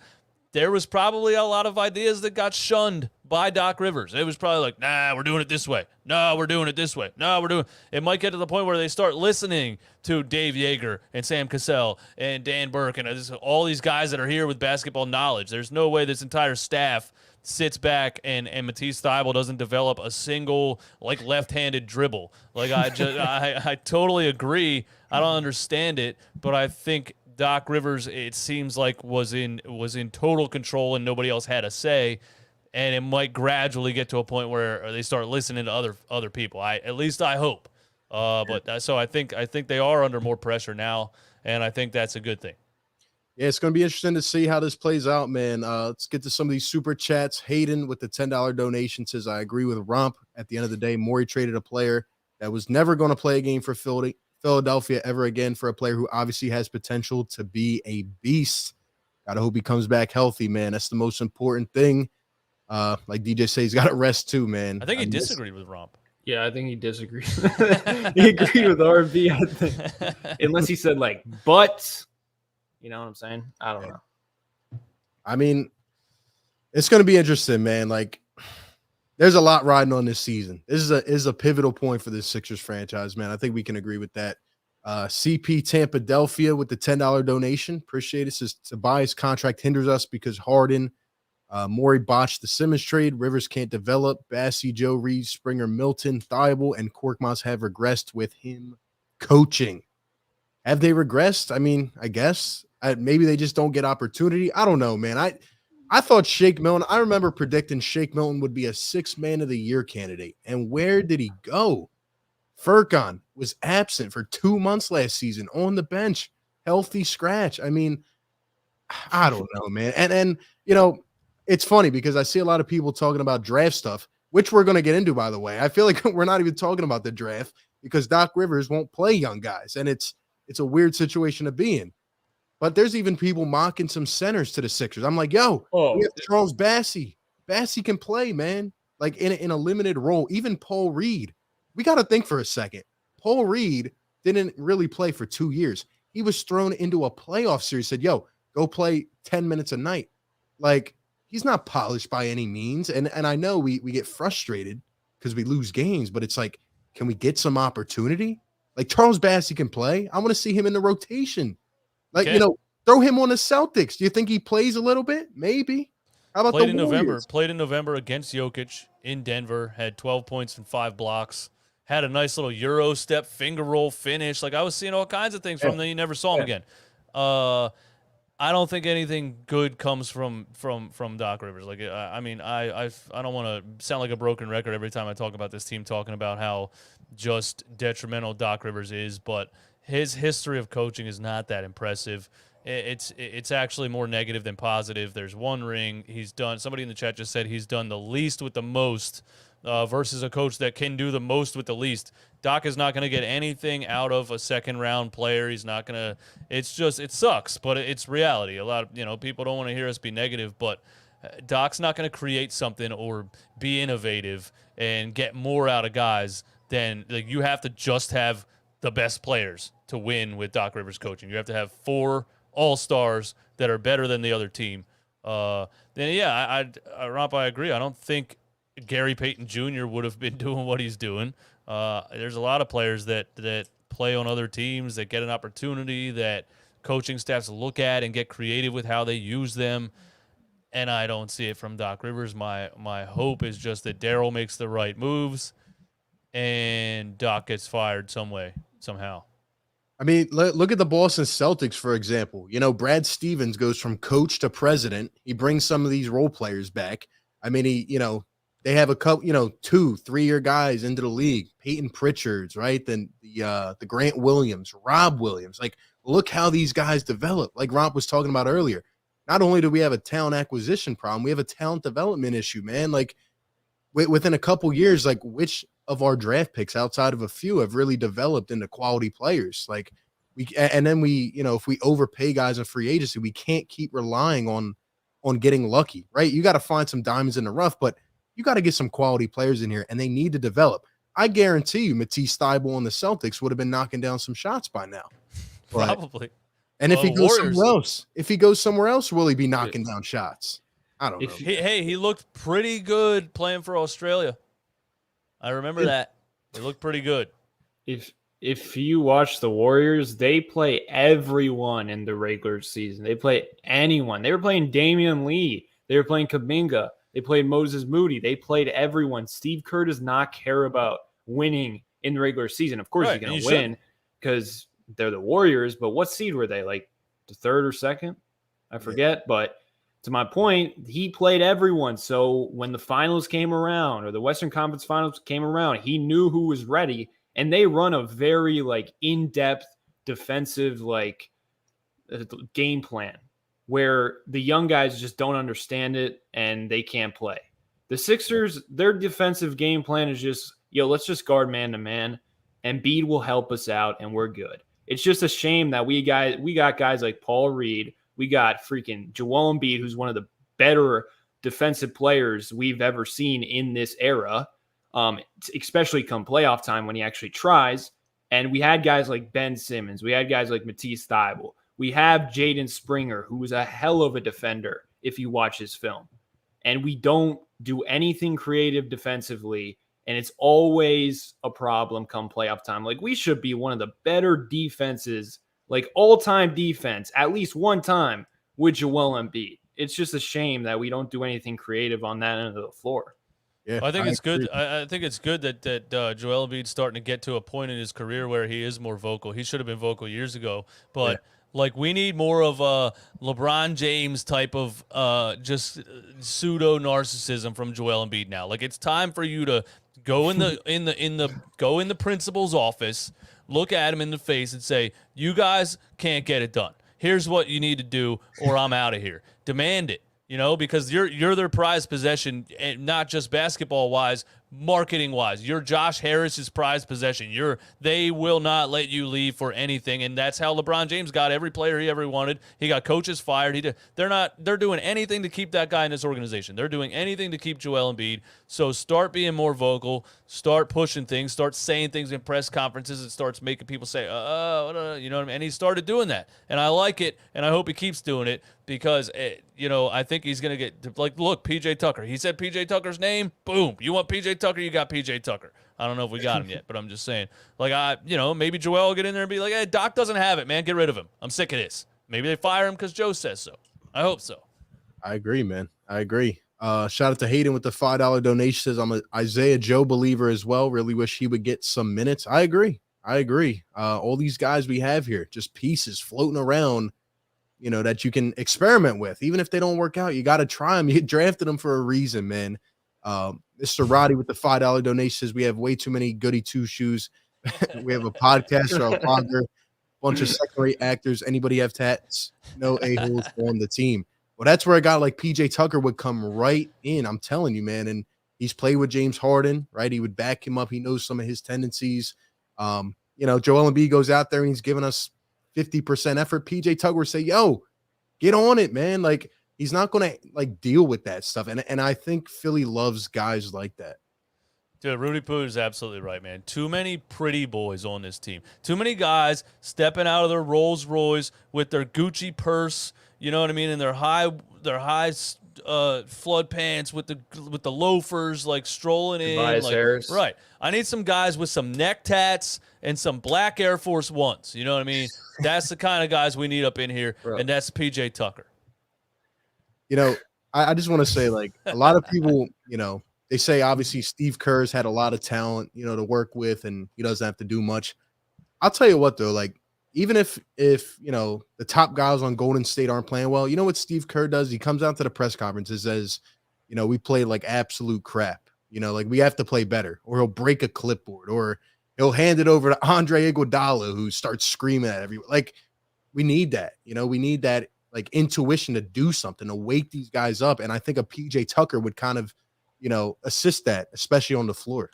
there was probably a lot of ideas that got shunned by Doc Rivers. It was probably like, nah, we're doing it this way. No, we're doing it this way. No, we're doing it. Might get to the point where they start listening to Dave Yeager and Sam Cassell and Dan Burke and all these guys that are here with basketball knowledge. There's no way this entire staff sits back and Matisse Thybulle doesn't develop a single like left-handed dribble. Like I totally agree. I don't understand it, but I think Doc Rivers, it seems like, was in total control and nobody else had a say, and it might gradually get to a point where they start listening to other people. At least I hope. So I think they are under more pressure now, and I think that's a good thing. Yeah, it's going to be interesting to see how this plays out, man. Let's get to some of these super chats. Hayden with the $10 donation says, I agree with Romp. At the end of the day, Morey traded a player that was never going to play a game for Philadelphia ever again for a player who obviously has potential to be a beast. Gotta hope he comes back healthy, man. That's the most important thing. Like DJ says, he's got to rest too, man. I think he disagreed with Romp. Yeah, I think he disagreed. He agreed with RB, I think. Unless he said, like, but, you know what I'm saying? I don't know. I mean, it's going to be interesting, man. Like, there's a lot riding on this season. This is a pivotal point for this Sixers franchise, man. I think we can agree with that. CP Tampadelphia with the $10 donation. Appreciate it. Says Tobias' contract hinders us because Harden, Morey botched the Simmons trade. Rivers can't develop. Bassey, Joe Reed, Springer, Milton, Thybulle, and Korkmaz have regressed with him coaching. Have they regressed? I mean, I guess. Maybe they just don't get opportunity. I don't know, man. I thought Shake Milton, I remember predicting Shake Milton would be a 6th man of the year candidate. And where did he go? Furkan was absent for 2 months last season on the bench, healthy scratch. I mean, I don't know, man. And you know, it's funny because I see a lot of people talking about draft stuff, which we're going to get into, by the way. I feel like we're not even talking about the draft because Doc Rivers won't play young guys. And it's a weird situation to be in. But there's even people mocking some centers to the Sixers. I'm like, yo, we have Charles Bassey. Bassey can play, man. Like in a limited role. Even Paul Reed. We got to think for a second. Paul Reed didn't really play for 2 years. He was thrown into a playoff series. Said, yo, go play 10 minutes a night. Like, he's not polished by any means. And I know we get frustrated because we lose games. But it's like, can we get some opportunity? Like, Charles Bassey can play. I want to see him in the rotation. Like, you know, throw him on the Celtics. Do you think he plays a little bit? Maybe. How about Played in November against Jokic in Denver. Had 12 points and 5 blocks. Had a nice little Euro step, finger roll finish. Like, I was seeing all kinds of things from him. You never saw him again. I don't think anything good comes from Doc Rivers. Like, I mean, I don't want to sound like a broken record every time I talk about this team, talking about how just detrimental Doc Rivers is, but his history of coaching is not that impressive. It's actually more negative than positive. There's one ring. He's done. Somebody in the chat just said he's done the least with the most versus a coach that can do the most with the least. Doc is not going to get anything out of a second-round player. He's not going to – it sucks, but it's reality. A lot of, people don't want to hear us be negative, but Doc's not going to create something or be innovative and get more out of guys than – like, you have to just have the best players to win with Doc Rivers coaching. You have to have 4 all-stars that are better than the other team. Romp, I agree. I don't think Gary Payton Jr. would have been doing what he's doing. There's a lot of players that play on other teams, that get an opportunity, that coaching staffs look at and get creative with how they use them, and I don't see it from Doc Rivers. My hope is just that Daryl makes the right moves and Doc gets fired some way, somehow. I mean, look at the Boston Celtics, for example. Brad Stevens goes from coach to president. He brings some of these role players back. I mean, they have a couple, 2-3 year guys into the league. Peyton Pritchard's, right? Then the Grant Williams, Rob Williams. Like, look how these guys develop. Like Romp was talking about earlier. Not only do we have a talent acquisition problem, we have a talent development issue, man. Like within a couple years, like which of our draft picks outside of a few have really developed into quality players? Like and then we, if we overpay guys in free agency, we can't keep relying on getting lucky, right? You got to find some diamonds in the rough, but you got to get some quality players in here, and they need to develop. I guarantee you Matisse Thybulle and the Celtics would have been knocking down some shots by now. Probably. And if he goes somewhere else, will he be knocking down shots? I don't know. He looked pretty good playing for Australia. I remember that. He looked pretty good. If you watch the Warriors, they play everyone in the regular season. They play anyone. They were playing Damian Lee. They were playing Kuminga. They played Moses Moody. They played everyone. Steve Kerr does not care about winning in the regular season. Of course, he's going to win because they're the Warriors. But what seed were they? Like the third or second? I forget. But to my point, he played everyone. So when the finals came around or the Western Conference Finals came around, he knew who was ready. And they run a very in-depth defensive game plan where the young guys just don't understand it and they can't play. The Sixers, their defensive game plan is just, let's just guard man to man. Embiid will help us out and we're good. It's just a shame that we got guys like Paul Reed. We got freaking Joel Embiid, who's one of the better defensive players we've ever seen in this era. Especially come playoff time when he actually tries. And we had guys like Ben Simmons. We had guys like Matisse Thybulle. We have Jaden Springer, who was a hell of a defender if you watch his film. And we don't do anything creative defensively. And it's always a problem come playoff time. We should be one of the better defenses, all-time defense, at least one time with Joel Embiid. It's just a shame that we don't do anything creative on that end of the floor. Yeah, I think it's good. I think it's good that Joel Embiid's starting to get to a point in his career where he is more vocal. He should have been vocal years ago, but we need more of a LeBron James type of just pseudo narcissism from Joel Embiid now. It's time for you to go in the principal's office, look at him in the face, and say, "You guys can't get it done. Here's what you need to do, or I'm out of here." Demand it. Because you're their prized possession, and not just basketball-wise, marketing-wise. You're Josh Harris's prized possession. They will not let you leave for anything, and that's how LeBron James got every player he ever wanted. He got coaches fired. They're doing anything to keep that guy in this organization. They're doing anything to keep Joel Embiid. So start being more vocal, start pushing things, start saying things in press conferences. It starts making people say, you know what I mean? And he started doing that, and I like it, and I hope he keeps doing it because, I think he's going to get, look, P.J. Tucker. He said P.J. Tucker's name. Boom. You want P.J. Tucker, you got P.J. Tucker. I don't know if we got him yet, but I'm just saying. Maybe Joel will get in there and be like, hey, Doc doesn't have it, man. Get rid of him. I'm sick of this. Maybe they fire him because Joe says so. I hope so. I agree, man. I agree. Shout out to Hayden with the $5 donation. Says I'm an Isaiah Joe believer as well. Really wish he would get some minutes. I agree. All these guys we have here, just pieces floating around, that you can experiment with. Even if they don't work out, you got to try them. You drafted them for a reason, man. Mr. Roddy with the $5 donation says we have way too many goody two shoes. We have a podcaster, a blogger, bunch of secondary actors. Anybody have tats? No a-holes on the team. Well, that's where a guy like PJ Tucker would come right in. I'm telling you, man. And he's played with James Harden, right? He would back him up. He knows some of his tendencies. Joel Embiid goes out there and he's giving us 50% effort. PJ Tucker would say, yo, get on it, man. He's not going to deal with that stuff. And I think Philly loves guys like that. Dude, Rudy Poo is absolutely right, man. Too many pretty boys on this team. Too many guys stepping out of their Rolls Royce with their Gucci purse, you know what I mean, and their high flood pants with the loafers, strolling in. Tobias Harris. Right. I need some guys with some neck tats and some black Air Force Ones. You know what I mean? That's the kind of guys we need up in here, and that's PJ Tucker. I just want to say, a lot of people, they say obviously Steve Kerr's had a lot of talent, to work with, and he doesn't have to do much. I'll tell you what, though, even if the top guys on Golden State aren't playing well, you know what Steve Kerr does? He comes out to the press conference and says, we played absolute crap. We have to play better, or he'll break a clipboard, or he'll hand it over to Andre Iguodala, who starts screaming at everyone. we need that. We need that like intuition to do something, to wake these guys up. And I think a PJ Tucker would kind of, assist that, especially on the floor.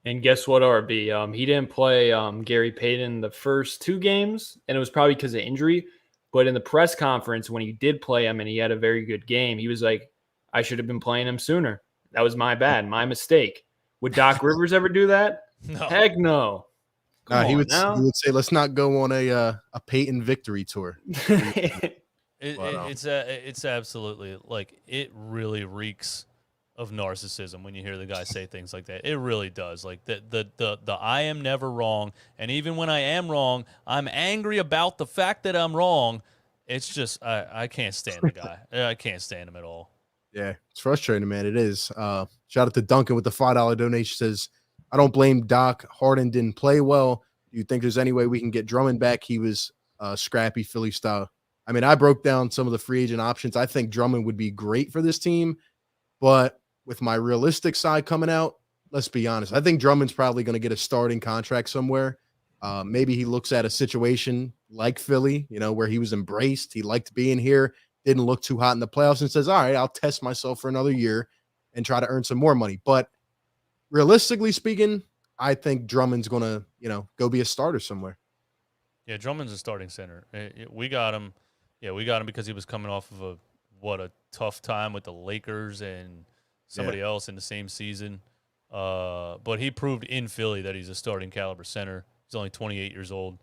And guess what, RB? He didn't play Gary Payton the first 2 games, and it was probably because of injury. But in the press conference, when he did play him and he had a very good game, he was like, I should have been playing him sooner. That was my bad, my mistake. Would Doc Rivers ever do that? No. Heck no. He would say, let's not go on a Peyton victory tour. It's absolutely like it really reeks of narcissism when you hear the guy say things like that. It really does. Like the I am never wrong, and even when I am wrong, I'm angry about the fact that I'm wrong. It's just I can't stand the guy. I can't stand him at all. Yeah, it's frustrating, man. It is. Shout out to Duncan with the $5 donation. Says, I don't blame Doc. Harden didn't play well. Do you think there's any way we can get Drummond back? He was scrappy Philly style. I mean, I broke down some of the free agent options. I think Drummond would be great for this team, but with my realistic side coming out, let's be honest. I think Drummond's probably going to get a starting contract somewhere. Maybe he looks at a situation like Philly, where he was embraced. He liked being here. Didn't look too hot in the playoffs and says, all right, I'll test myself for another year and try to earn some more money. But realistically speaking, I think Drummond's going to, go be a starter somewhere. Yeah, Drummond's a starting center. We got him. Yeah, we got him because he was coming off of a tough time with the Lakers and somebody else in the same season. But he proved in Philly that he's a starting caliber center. He's only 28 years old.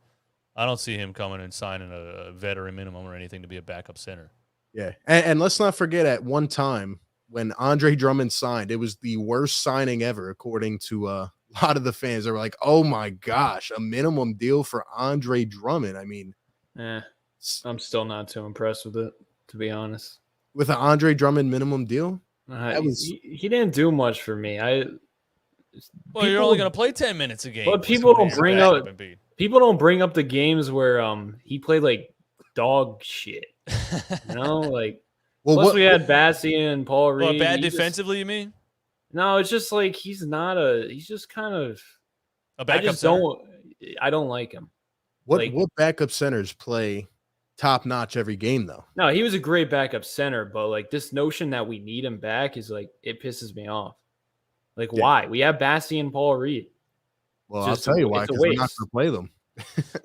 I don't see him coming and signing a veteran minimum or anything to be a backup center. Yeah, and let's not forget at one time when Andre Drummond signed, it was the worst signing ever, according to a lot of the fans. They were like, oh, my gosh, a minimum deal for Andre Drummond. I mean. I'm still not too impressed with it, to be honest. With an Andre Drummond minimum deal? He didn't do much for me. You're only going to play 10 minutes a game. But people don't bring up the games where he played like dog shit. Plus we had Bassey and Paul Reed. Bad defensively, you mean? No, it's just like he's just kind of a backup center. I don't like him. What backup centers play top notch every game though? No, he was a great backup center, but like this notion that we need him back is like it pisses me off. Like why? We have Bassey and Paul Reed. Well, I'll tell you why, because we're not going to play them.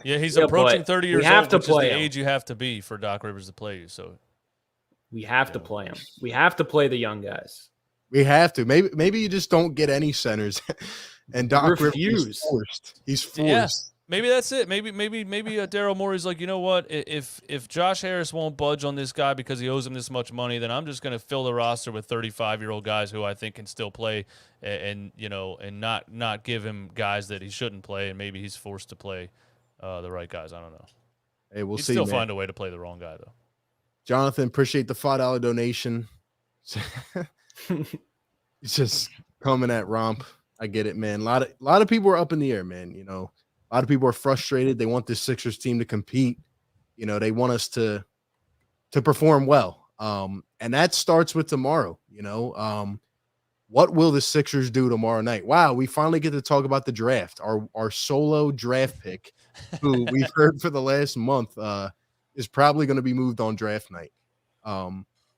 Yeah, he's approaching 30 years old, which is the age you have to be for Doc Rivers to play you. So we have to play him. We have to play the young guys. We have to. Maybe you just don't get any centers, and Doc Rivers is forced. He's forced. Yeah. Maybe that's it. Maybe Daryl Morey's like, you know what? If Josh Harris won't budge on this guy because he owes him this much money, then I'm just going to fill the roster with 35-year-old guys who I think can still play, and not give him guys that he shouldn't play, and maybe he's forced to play the right guys. I don't know. Hey, we'll He'd see. Still man. Find a way to play the wrong guy though. Jonathan, appreciate the $5 donation. He's just coming at Romp. I get it, man. A lot of people are up in the air, man. A lot of people are frustrated. They want this Sixers team to compete. They want us to perform well. And that starts with tomorrow. What will the Sixers do tomorrow night? Wow, we finally get to talk about the draft. Our solo draft pick, who we've heard for the last month, is probably going to be moved on draft night.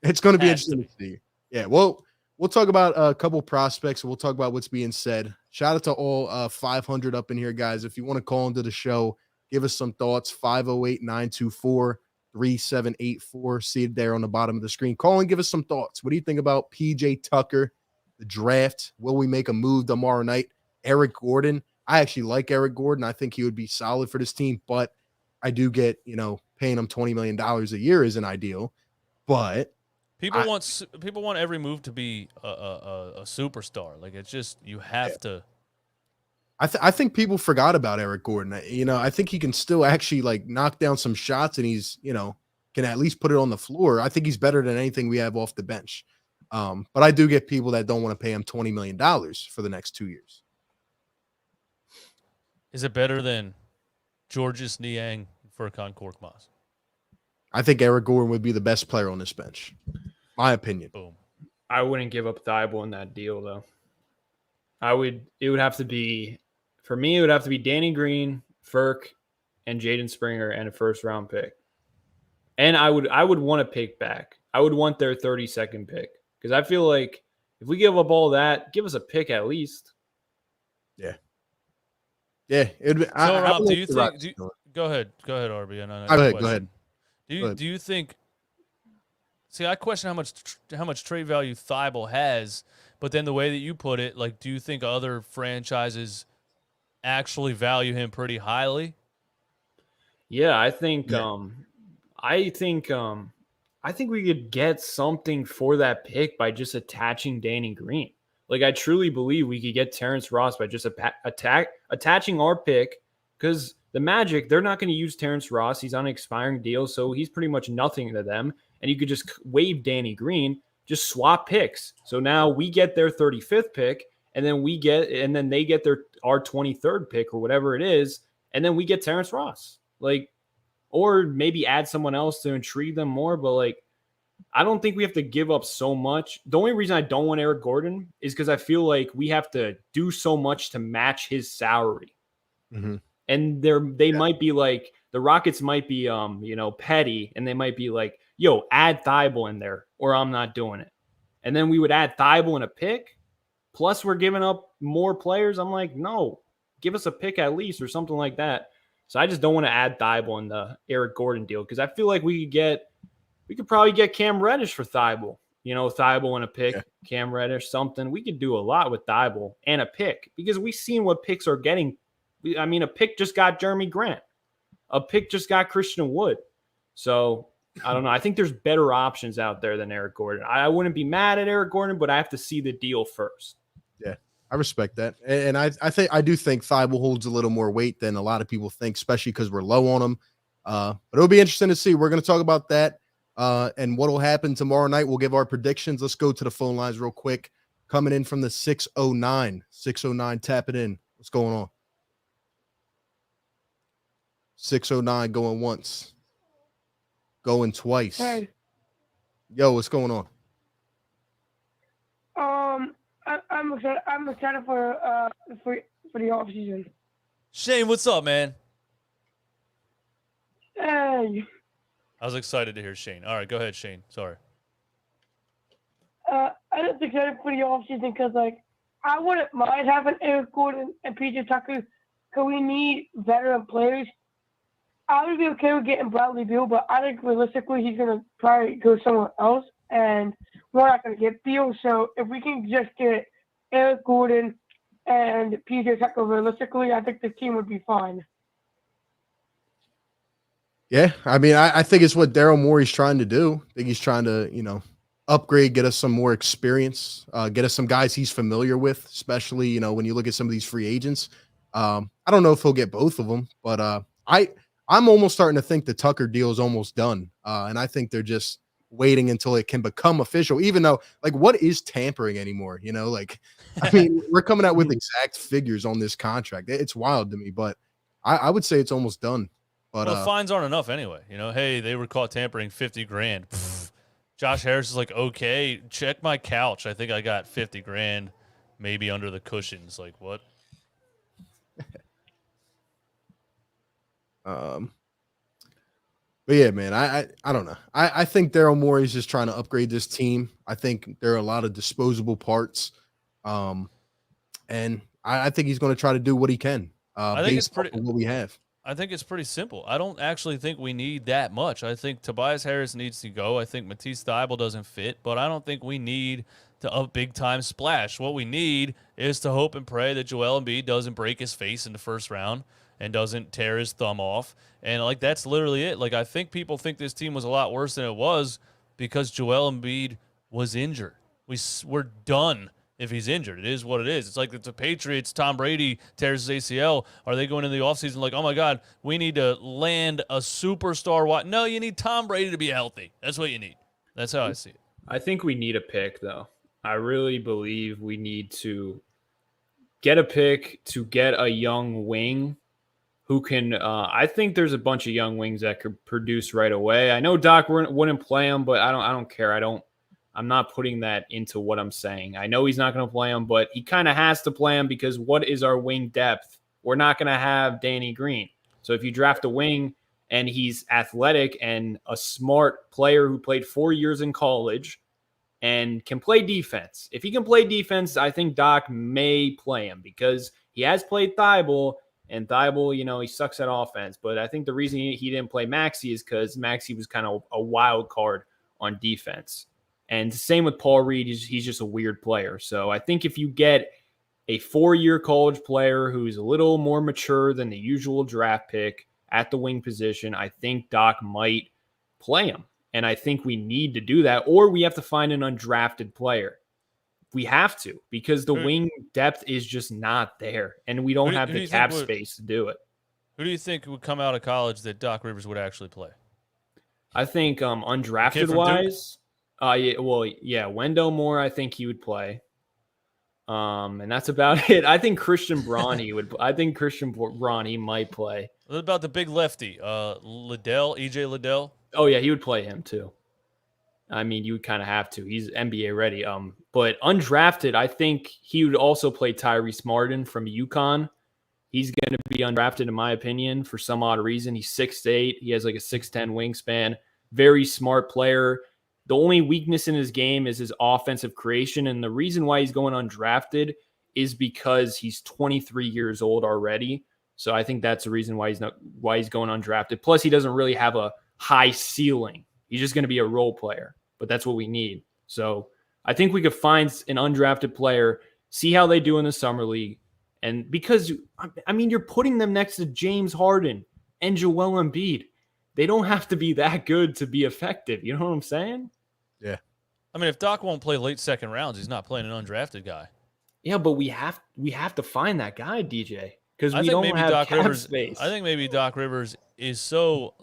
It's going to be interesting to see. Yeah, well, we'll talk about a couple prospects. We'll talk about what's being said. Shout out to all 500 up in here, guys. If you want to call into the show, give us some thoughts. 508-924-3784. See it there on the bottom of the screen. Call and give us some thoughts. What do you think about PJ Tucker, the draft? Will we make a move tomorrow night? Eric Gordon. I actually like Eric Gordon. I think he would be solid for this team, but I do get, paying him $20 million a year isn't ideal. But people want every move to be a superstar. Like it's just you have to. I think people forgot about Eric Gordon. I think he can still actually like knock down some shots, and he's can at least put it on the floor. I think he's better than anything we have off the bench. But I do get people that don't want to pay him $20 million for the next 2 years. Is it better than Georges Niang for Furkan Korkmaz? I think Eric Gordon would be the best player on this bench. My opinion. Boom. I wouldn't give up Thybulle in that deal, though. It would have to be, for me, it would have to be Danny Green, Furk, and Jaden Springer and a first-round pick. And I would want a pick back. I would want their 32nd pick because I feel like if we give up all that, give us a pick at least. Yeah. Yeah. Rob, do you think? Go ahead, RB. Go ahead. Do you think? See, I question how much trade value Thybulle has, but then the way that you put it, like, do you think other franchises actually value him pretty highly? Yeah, I think. I think we could get something for that pick by just attaching Danny Green. Like, I truly believe we could get Terrence Ross by just attaching our pick, because the Magic, they're not going to use Terrence Ross. He's on an expiring deal, so he's pretty much nothing to them. And you could just waive Danny Green, just swap picks. So now we get their 35th pick, and then they get our 23rd pick or whatever it is, and then we get Terrence Ross. Like, or maybe add someone else to intrigue them more. But, like, I don't think we have to give up so much. The only reason I don't want Eric Gordon is because I feel like we have to do so much to match his salary. Mm-hmm. And they might be like, the Rockets might be, petty, and they might be like, yo, add Thybulle in there, or I'm not doing it. And then we would add Thybulle in a pick. Plus we're giving up more players. I'm like, no, give us a pick at least or something like that. So I just don't want to add Thybulle in the Eric Gordon deal because I feel like we could probably get Cam Reddish for Thybulle. Thybulle and a pick, Cam Reddish, something. We could do a lot with Thybulle and a pick because we've seen what picks are getting. I mean, a pick just got Jeremy Grant. A pick just got Christian Wood. So I don't know. I think there's better options out there than Eric Gordon. I wouldn't be mad at Eric Gordon, but I have to see the deal first. Yeah. I respect that. And I do think Thybulle holds a little more weight than a lot of people think, especially because we're low on him. But it'll be interesting to see. We're going to talk about that and what will happen tomorrow night. We'll give our predictions. Let's go to the phone lines real quick. Coming in from the 609. 609, tap it in. What's going on? 609 going once. Going twice. Hey. Yo, what's going on? I'm excited for the off season. Shane, what's up, man? Hey. I was excited to hear Shane. All right, go ahead, Shane. Sorry. I'm just excited for the off season because, like, I wouldn't mind having Eric Gordon and PJ Tucker because we need veteran players. I would be okay with getting Bradley Beal, but I think realistically he's going to probably go somewhere else, and we're not going to get Beal. So if we can just get Eric Gordon and PJ Tucker realistically, I think the team would be fine. Yeah, I mean, I think it's what Daryl Morey's trying to do. I think he's trying to, upgrade, get us some more experience, get us some guys he's familiar with, especially, when you look at some of these free agents. I don't know if he'll get both of them, but I'm almost starting to think the Tucker deal is almost done. And I think they're just waiting until it can become official, even though, like, what is tampering anymore? I mean, we're coming out with exact figures on this contract. It's wild to me, but I would say it's almost done. But the fines aren't enough anyway. Hey, they were caught tampering $50,000. Josh Harris is like, okay, check my couch. I think I got $50,000 maybe under the cushions. Like, what? But yeah, man, I don't know. I think Daryl Morey is just trying to upgrade this team. I think there are a lot of disposable parts. And I think he's going to try to do what he can. I think it's pretty what we have. I think it's pretty simple. I don't actually think we need that much. I think Tobias Harris needs to go. I think Matisse Thybulle doesn't fit, but I don't think we need a big-time splash. What we need is to hope and pray that Joel Embiid doesn't break his face in the first round and doesn't tear his thumb off. And, like, that's literally it. Like, I think people think this team was a lot worse than it was because Joel Embiid was injured. We're done if he's injured. It is what it is. It's like the Patriots, Tom Brady tears his ACL. Are they going into the offseason like, oh, my God, we need to land a superstar? No, you need Tom Brady to be healthy. That's what you need. That's how I see it. I think we need a pick, though. I really believe we need to get a pick to get a young wing who can I think there's a bunch of young wings that could produce right away. I know Doc wouldn't play him, but I don't care. I'm not putting that into what I'm saying. I know he's not going to play him, but he kind of has to play him because what is our wing depth? We're not going to have Danny Green. So if you draft a wing and he's athletic and a smart player who played 4 years in college and can play defense, if he can play defense, I think Doc may play him because he has played Thybulle, and Thybulle, he sucks at offense. But I think the reason he didn't play Maxey is because Maxey was kind of a wild card on defense. And same with Paul Reed. He's just a weird player. So I think if you get a 4-year college player who's a little more mature than the usual draft pick at the wing position, I think Doc might play him. And I think we need to do that, or we have to find an undrafted player. We have to, because the wing depth is just not there, and we don't have the cap space to do it. Who do you think would come out of college that Doc Rivers would actually play? I think undrafted-wise, Wendell Moore, I think he would play. And that's about it. I think Christian Braun, he might play. What about the big lefty, EJ Liddell? Oh, yeah, he would play him too. I mean, you would kind of have to. He's NBA ready. But undrafted, I think he would also play Tyrese Martin from UConn. He's going to be undrafted, in my opinion, for some odd reason. He's 6'8". He has like a 6'10" wingspan. Very smart player. The only weakness in his game is his offensive creation. And the reason why he's going undrafted is because he's 23 years old already. So I think that's the reason why he's going undrafted. Plus, he doesn't really have a high ceiling. He's just going to be a role player, but that's what we need. So I think we could find an undrafted player, see how they do in the summer league. And because, I mean, you're putting them next to James Harden and Joel Embiid. They don't have to be that good to be effective. You know what I'm saying? Yeah. I mean, if Doc won't play late second rounds, he's not playing an undrafted guy. Yeah, but we have to find that guy, DJ, because we don't have Doc cap Rivers, space. I think maybe Doc Rivers is so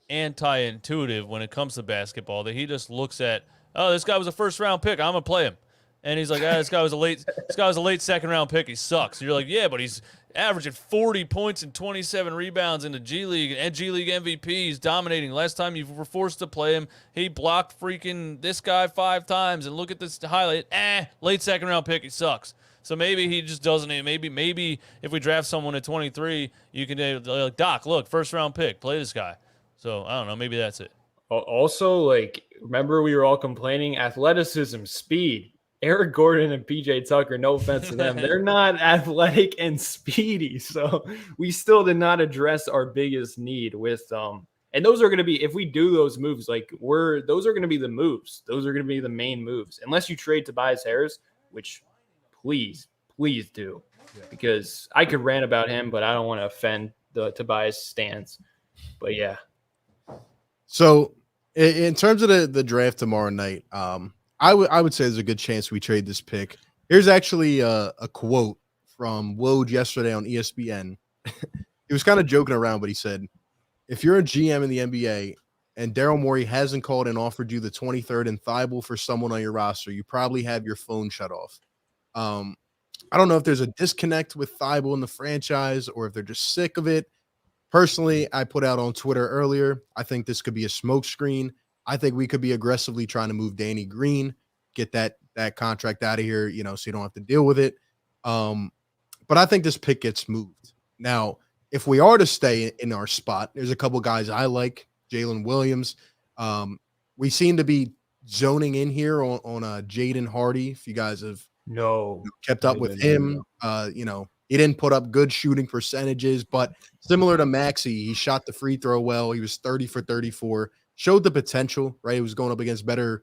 anti-intuitive when it comes to basketball that he just looks at, oh, this guy was a first-round pick, I'm gonna play him, and he's like, this guy was a late second-round pick, he sucks. And you're like, yeah, but he's averaging 40 points and 27 rebounds in the G League and G League MVP. He's dominating. Last time you were forced to play him, he blocked freaking this guy 5 times. And look at this highlight. Late second-round pick, he sucks. So maybe he just doesn't. Maybe if we draft someone at 23, you can like, Doc, look, first-round pick, play this guy. So I don't know. Maybe that's it. Also, like, remember we were all complaining, athleticism, speed. Eric Gordon and PJ Tucker, no offense to them, they're not athletic and speedy. So we still did not address our biggest need with and those are going to be, if we do those moves, like those are going to be the moves. Those are going to be the main moves. Unless you trade Tobias Harris, which please do. Yeah. Because I could rant about him, but I don't want to offend the Tobias stance. But yeah. So in terms of the draft tomorrow night, I would say there's a good chance we trade this pick. Here's actually a quote from Woj yesterday on ESPN. He was kind of joking around, but he said, if you're a GM in the NBA and Daryl Morey hasn't called and offered you the 23rd and Thybulle for someone on your roster, you probably have your phone shut off. I don't know if there's a disconnect with Thybulle in the franchise or if they're just sick of it. Personally, I put out on Twitter earlier, I think this could be a smokescreen. I think we could be aggressively trying to move Danny Green, get that contract out of here, so you don't have to deal with it. But I think this pick gets moved. Now, if we are to stay in our spot, there's a couple guys I like, Jalen Williams. We seem to be zoning in here on Jaden Hardy. If you guys have kept up with him, he didn't put up good shooting percentages, but similar to Maxey, he shot the free throw well. He was 30 for 34. Showed the potential, right? He was going up against better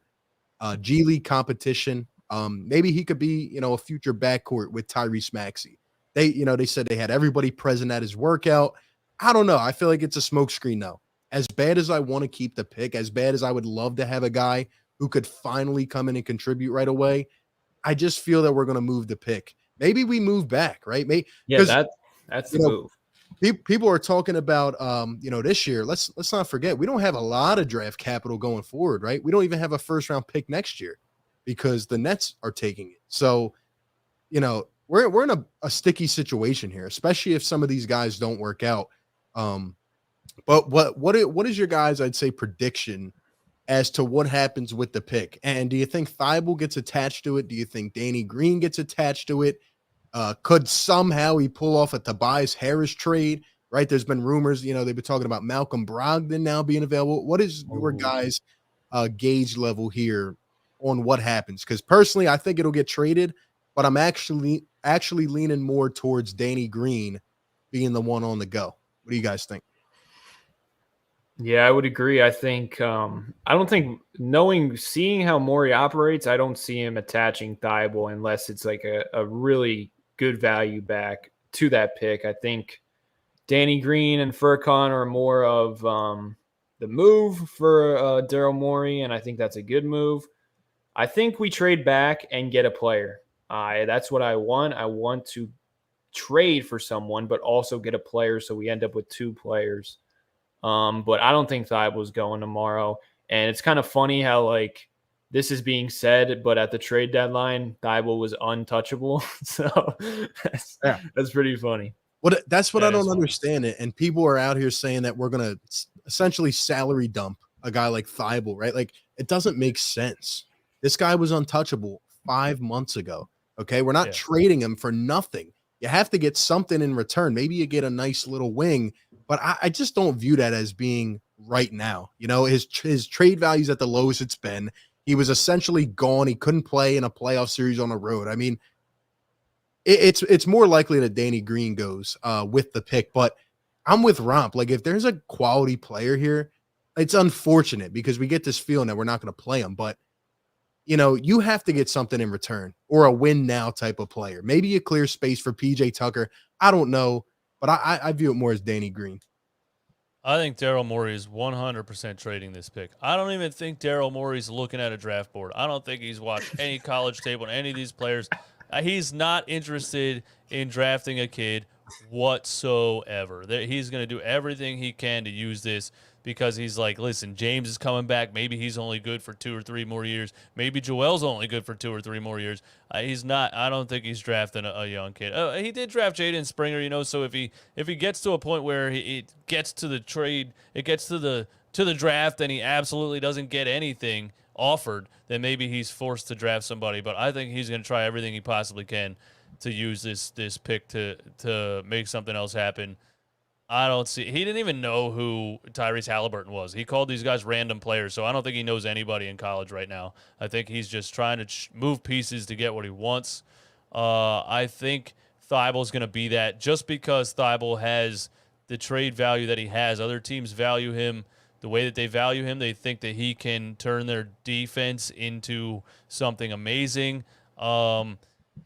G League competition. Maybe he could be, a future backcourt with Tyrese Maxey. They said they had everybody present at his workout. I don't know. I feel like it's a smokescreen though. As bad as I want to keep the pick, as bad as I would love to have a guy who could finally come in and contribute right away, I just feel that we're going to move the pick. Maybe we move back, right? That's the move. People are talking about, this year. Let's not forget we don't have a lot of draft capital going forward, right? We don't even have a first round pick next year because the Nets are taking it. So, we're in a sticky situation here, especially if some of these guys don't work out. But what is your guys', I'd say, prediction as to what happens with the pick? And do you think Thybulle gets attached to it? Do you think Danny Green gets attached to it? Could somehow he pull off a Tobias Harris trade, right? There's been rumors, they've been talking about Malcolm Brogdon now being available. What is your guys' gauge level here on what happens? Because personally, I think it'll get traded, but I'm actually leaning more towards Danny Green being the one on the go. What do you guys think? Yeah, I would agree. I think I don't think seeing how Morey operates, I don't see him attaching Thybulle unless it's like a really good value back to that pick. I think Danny Green and Furkan are more of the move for Daryl Morey, and I think that's a good move. I think we trade back and get a player. That's what I want. I want to trade for someone, but also get a player so we end up with two players. But I don't think Thybulle's going tomorrow. And it's kind of funny how like this is being said, but at the trade deadline, Thybulle was untouchable. So that's pretty funny. That's what I don't understand. And people are out here saying that we're going to essentially salary dump a guy like Thybulle, right? Like it doesn't make sense. This guy was untouchable 5 months ago. Okay. We're not trading him for nothing. You have to get something in return. Maybe you get a nice little wing, but I just don't view that as being right now. His trade value's at the lowest it's been. He was essentially gone. He couldn't play in a playoff series on the road. I mean, it's more likely that Danny Green goes with the pick, but I'm with Romp. Like if there's a quality player here, it's unfortunate because we get this feeling that we're not going to play him, but you have to get something in return or a win now type of player. Maybe a clear space for PJ Tucker. I don't know, but I view it more as Danny Green. I think Daryl Morey is 100% trading this pick. I don't even think Daryl Morey's looking at a draft board. I don't think he's watched any college tape on any of these players. He's not interested in drafting a kid whatsoever. He's going to do everything he can to use this because he's like, listen, James is coming back. Maybe he's only good for 2 or 3 more years. Maybe Joel's only good for 2 or 3 more years. He's not. I don't think he's drafting a young kid. He did draft Jaden Springer, so if he gets to a point where it gets to the trade, it gets to the draft, and he absolutely doesn't get anything offered, then maybe he's forced to draft somebody. But I think he's going to try everything he possibly can to use this pick to make something else happen. I don't see. He didn't even know who Tyrese Halliburton was. He called these guys random players, so I don't think he knows anybody in college right now. I think he's just trying to move pieces to get what he wants. I think Thybulle's going to be that just because Thybulle has the trade value that he has. Other teams value him the way that they value him. They think that he can turn their defense into something amazing.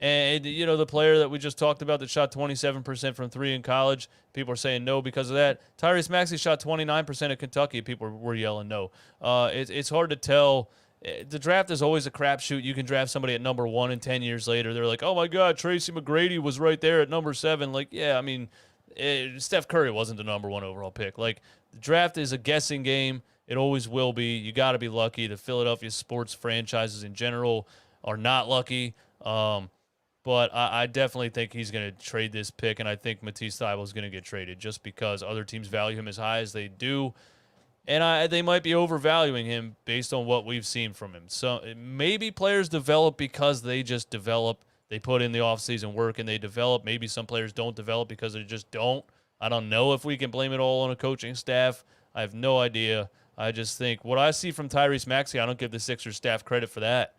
And, the player that we just talked about that shot 27% from 3 in college, people are saying no because of that. Tyrese Maxey shot 29% at Kentucky. People were yelling no. It's hard to tell. The draft is always a crapshoot. You can draft somebody at number 1 and 10 years later, they're like, oh, my God, Tracy McGrady was right there at number 7. Like, yeah, I mean, Steph Curry wasn't the number 1 overall pick. Like, the draft is a guessing game. It always will be. You got to be lucky. The Philadelphia sports franchises in general are not lucky. But I definitely think he's going to trade this pick, and I think Matisse Thybulle is going to get traded just because other teams value him as high as they do. And they might be overvaluing him based on what we've seen from him. So maybe players develop because they just develop. They put in the offseason work and they develop. Maybe some players don't develop because they just don't. I don't know if we can blame it all on a coaching staff. I have no idea. I just think what I see from Tyrese Maxey, I don't give the Sixers staff credit for that.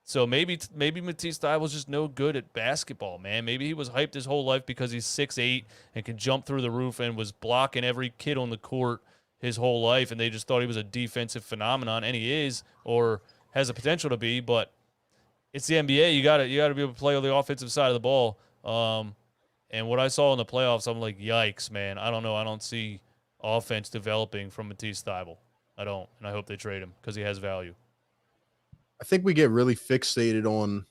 So maybe Matisse Thybulle's just no good at basketball, man. Maybe he was hyped his whole life because he's 6'8" and can jump through the roof and was blocking every kid on the court his whole life, and they just thought he was a defensive phenomenon, and he is, or has the potential to be. But it's the NBA. You gotta be able to play on the offensive side of the ball. And what I saw in the playoffs, I'm like, yikes, man. I don't know. I don't see offense developing from Matisse Thybulle. I don't, and I hope they trade him because he has value. I think we get really fixated on,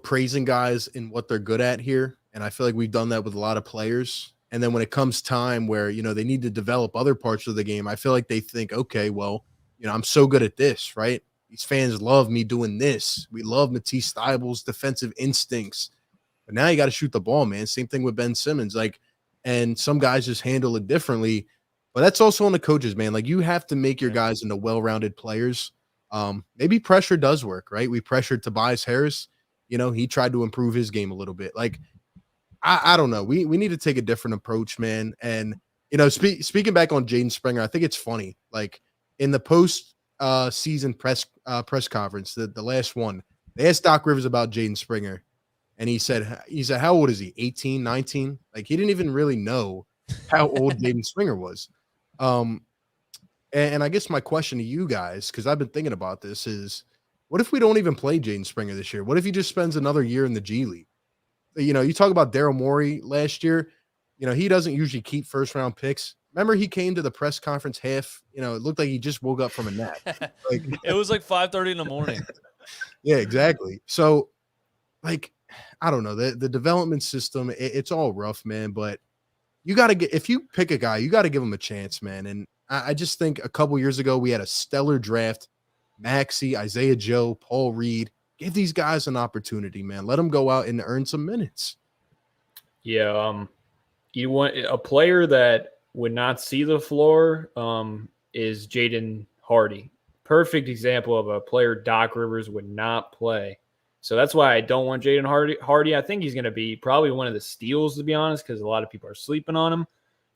praising guys in what they're good at here. And I feel like we've done that with a lot of players. And then when it comes time where, they need to develop other parts of the game, I feel like they think, okay, well, I'm so good at this, right? These fans love me doing this. We love Matisse Thybulle's defensive instincts. But now you got to shoot the ball, man. Same thing with Ben Simmons. And some guys just handle it differently. But that's also on the coaches, man. Like, you have to make your guys into well-rounded players. Maybe pressure does work, right? We pressured Tobias Harris. He tried to improve his game a little bit. Like, I don't know. We need to take a different approach, man. And speaking back on Jaden Springer, I think it's funny. Like in the post season press conference, the last one, they asked Doc Rivers about Jaden Springer, and he said, how old is he? 18, 19? Like he didn't even really know how old Jaden Springer was. And I guess my question to you guys, because I've been thinking about this, is what if we don't even play Jaden Springer this year? What if he just spends another year in the G League? You talk about Daryl Morey last year. He doesn't usually keep first-round picks. Remember, he came to the press conference half. It looked like he just woke up from a nap. Like, it was like 5:30 in the morning. Yeah, exactly. So, like, I don't know. The development system, it's all rough, man. But you got to if you pick a guy, you got to give him a chance, man. And I just think a couple years ago we had a stellar draft. Maxey, Isaiah Joe, Paul Reed. Give these guys an opportunity, man. Let them go out and earn some minutes. Yeah, you want a player that would not see the floor is Jaden Hardy. Perfect example of a player Doc Rivers would not play. So that's why I don't want Jaden Hardy. I think he's going to be probably one of the steals, to be honest, because a lot of people are sleeping on him.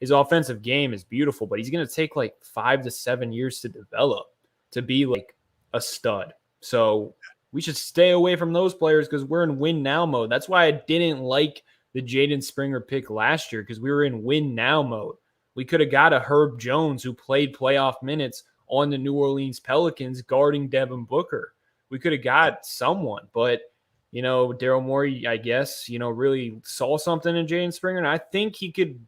His offensive game is beautiful, but he's going to take like 5 to 7 years to develop to be like a stud. So we should stay away from those players because we're in win now mode. That's why I didn't like the Jaden Springer pick last year, because we were in win now mode. We could have got a Herb Jones who played playoff minutes on the New Orleans Pelicans guarding Devin Booker. We could have got someone, but Daryl Morey, I guess, really saw something in Jaden Springer, and I think he could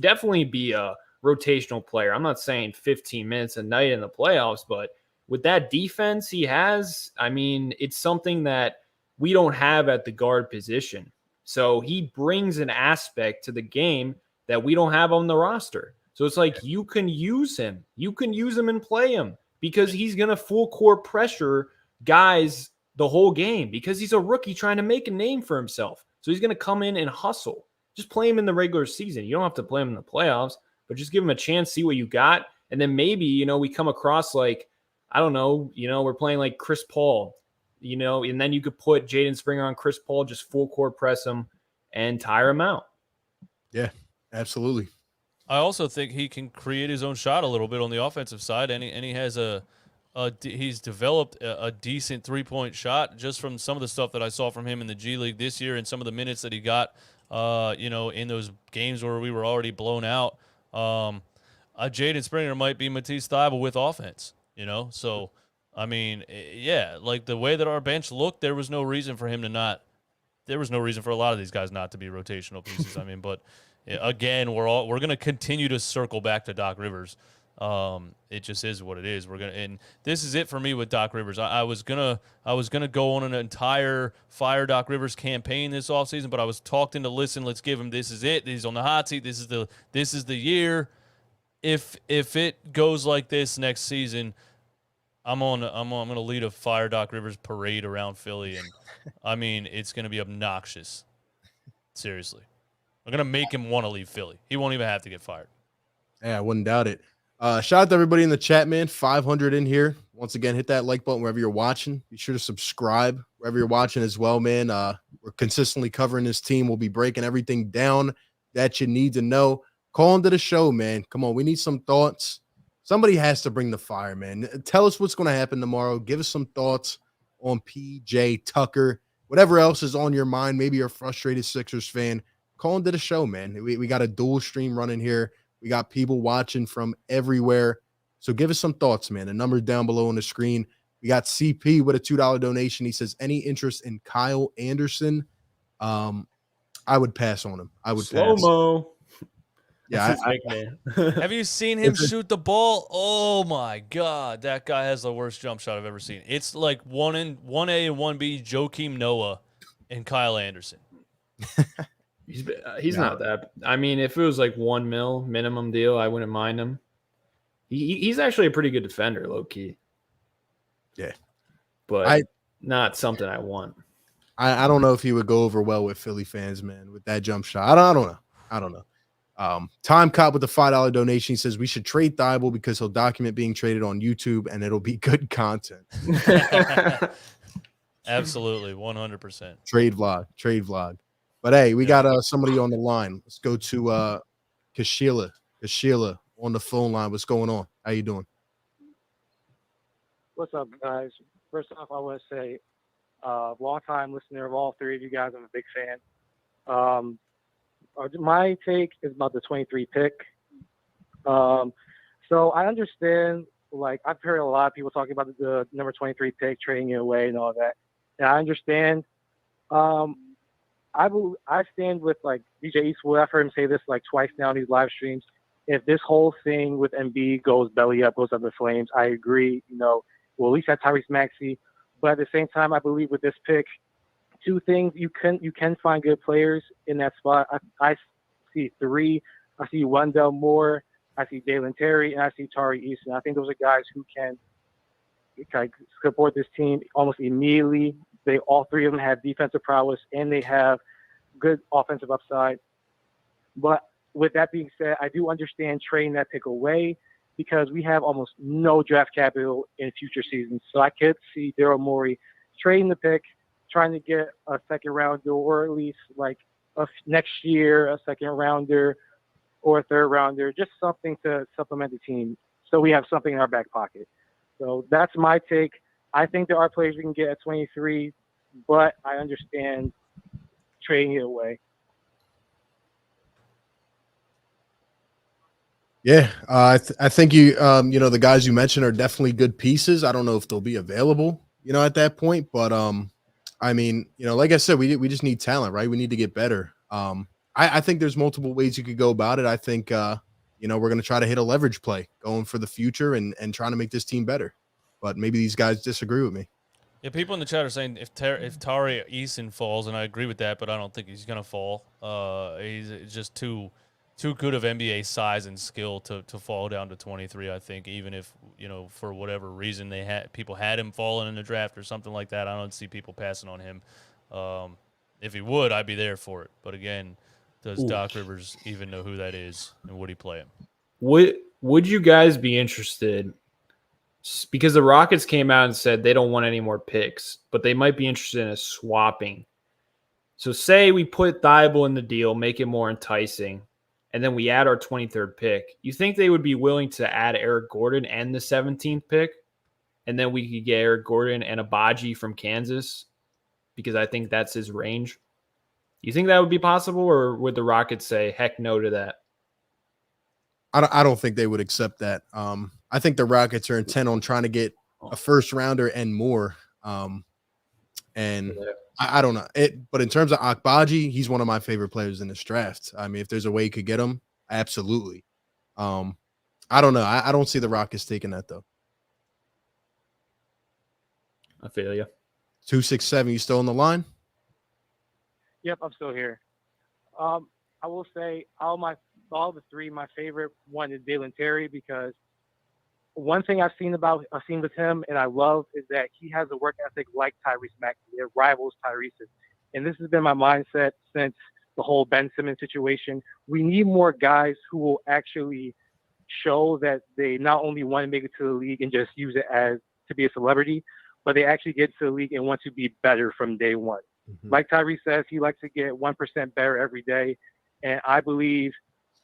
definitely be a rotational player. I'm not saying 15 minutes a night in the playoffs, but with that defense he has, I mean, it's something that we don't have at the guard position. So he brings an aspect to the game that we don't have on the roster. So it's like you can use him. You can use him and play him because he's going to full court pressure guys the whole game because he's a rookie trying to make a name for himself. So he's going to come in and hustle. Just play him in the regular season. You don't have to play him in the playoffs, but just give him a chance, see what you got. And then maybe, we come across like, I don't know, we're playing like Chris Paul, and then you could put Jaden Springer on Chris Paul, just full court press him and tire him out. Yeah, absolutely. I also think he can create his own shot a little bit on the offensive side, and he has he's developed a decent 3-point shot just from some of the stuff that I saw from him in the G League this year and some of the minutes that he got, in those games where we were already blown out. Jaden Springer might be Matisse Thybulle with offense, So, I mean, yeah, like the way that our bench looked, there was no reason for him to not. There was no reason for a lot of these guys not to be rotational pieces. I mean, but again, we're going to continue to circle back to Doc Rivers. It just is what it is. And this is it for me with Doc Rivers. I was gonna go on an entire fire Doc Rivers campaign this offseason, but I was talked into let's give him. This is it. He's on the hot seat. This is the year. If it goes like this next season, I'm gonna lead a fire Doc Rivers parade around Philly, and I mean it's gonna be obnoxious. Seriously, I'm gonna make him want to leave Philly. He won't even have to get fired. Yeah, I wouldn't doubt it. Shout out to everybody in the chat, man. 500 in here. Once again, hit that like button wherever you're watching. Be sure to subscribe wherever you're watching as well, man. We're consistently covering this team. We'll be breaking everything down that you need to know. Call into the show, man. Come on, we need some thoughts. Somebody has to bring the fire, man. Tell us what's going to happen tomorrow. Give us some thoughts on PJ Tucker. Whatever else is on your mind. Maybe you're a frustrated Sixers fan. Call into the show, man. We got a dual stream running here. We got people watching from everywhere. So give us some thoughts, man. The number's down below on the screen. We got CP with a $2 donation. He says, any interest in Kyle Anderson? I would pass on him. I would pass. Slow-mo. Yeah, Have you seen him shoot the ball? Oh my God, that guy has the worst jump shot I've ever seen. It's like 1A and 1B, Joakim Noah and Kyle Anderson. He's not that. I mean, if it was like $1 million minimum deal, I wouldn't mind him. He's actually a pretty good defender, low key. Yeah, but not something I want. I don't know if he would go over well with Philly fans, man, with that jump shot. I don't know. Time Cop with the $5 donation, he says we should trade Thybulle because he'll document being traded on YouTube and it'll be good content. Absolutely, 100%. Trade vlog. But hey, we got somebody on the line. Let's go to Kashila. Kashila on the phone line. What's going on? How you doing? What's up, guys? First off, I want to say, long-time listener of all three of you guys. I'm a big fan. My take is about the 23 pick. So I understand, like, I've heard a lot of people talking about the number 23 pick, trading it away and all that. And I understand. I stand with, like, DJ Eastwood. I've heard him say this, like, twice now in these live streams. If this whole thing with Embiid goes belly up, goes up in flames, I agree, we'll at least have Tyrese Maxey. But at the same time, I believe with this pick, two things, you can find good players in that spot. I see three. I see Wendell Moore. I see Dalen Terry, and I see Tari Easton. I think those are guys who can support this team almost immediately. All three of them have defensive prowess, and they have good offensive upside. But with that being said, I do understand trading that pick away because we have almost no draft capital in future seasons. So I could see Daryl Morey trading the pick, trying to get a second rounder, or at least like next year, a second rounder or a third rounder, just something to supplement the team so we have something in our back pocket. So that's my take. I think there are players we can get at 23, but I understand trading it away. Yeah, I think you the guys you mentioned are definitely good pieces. I don't know if they'll be available, at that point, but I mean, like I said, we just need talent, right? We need to get better. I think there's multiple ways you could go about it. I think we're going to try to hit a leverage play going for the future and trying to make this team better. But maybe these guys disagree with me. Yeah, people in the chat are saying if Tari Easton falls, and I agree with that, but I don't think he's going to fall. He's just too good of NBA size and skill to fall down to 23. I think even if for whatever reason people had him falling in the draft or something like that, I don't see people passing on him. If he would, I'd be there for it. But again, does Doc Rivers even know who that is, and would he play him? Would you guys be interested? Because the Rockets came out and said they don't want any more picks, but they might be interested in a swapping. So say we put Thybulle in the deal, make it more enticing, and then we add our 23rd pick. You think they would be willing to add Eric Gordon and the 17th pick? And then we could get Eric Gordon and Abaji from Kansas, because I think that's his range. You think that would be possible, or would the Rockets say heck no to that? I don't think they would accept that. I think the Rockets are intent on trying to get a first rounder and more. And I don't know it, but in terms of Akbaji, he's one of my favorite players in this draft. I mean, if there's a way you could get him, absolutely. I don't know. I don't see the Rockets taking that though. I feel you. 267, you still on the line? Yep, I'm still here. I will say all the three, my favorite one is Dalen Terry, because one thing I've seen with him and I love is that he has a work ethic like Tyrese Maxey. It rivals Tyrese's. And this has been my mindset since the whole Ben Simmons situation. We need more guys who will actually show that they not only want to make it to the league and just use it as to be a celebrity, but they actually get to the league and want to be better from day one. Mm-hmm. Like Tyrese says, he likes to get 1% better every day. And I believe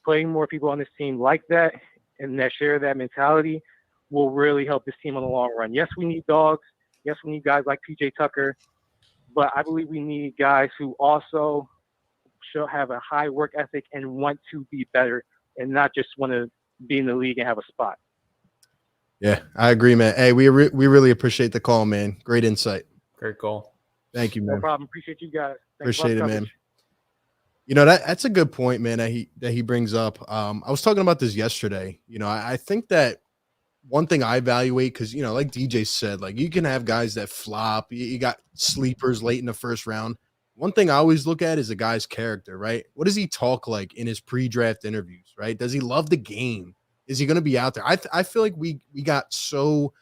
putting more people on this team like that and that share that mentality will really help this team in the long run. Yes, we need dogs. Yes, we need guys like PJ Tucker. But I believe we need guys who also should have a high work ethic and want to be better and not just want to be in the league and have a spot. Yeah, I agree, man. Hey, we really appreciate the call, man. Great insight. Great call. Thank you, man. No problem. Appreciate you guys. Thanks. Appreciate it, man. That's a good point, man, that he brings up. I was talking about this yesterday. I think that one thing I evaluate, because like DJ said, like you can have guys that flop. You got sleepers late in the first round. One thing I always look at is a guy's character, right? What does he talk like in his pre-draft interviews, right? Does he love the game? Is he going to be out there? I feel like we got so,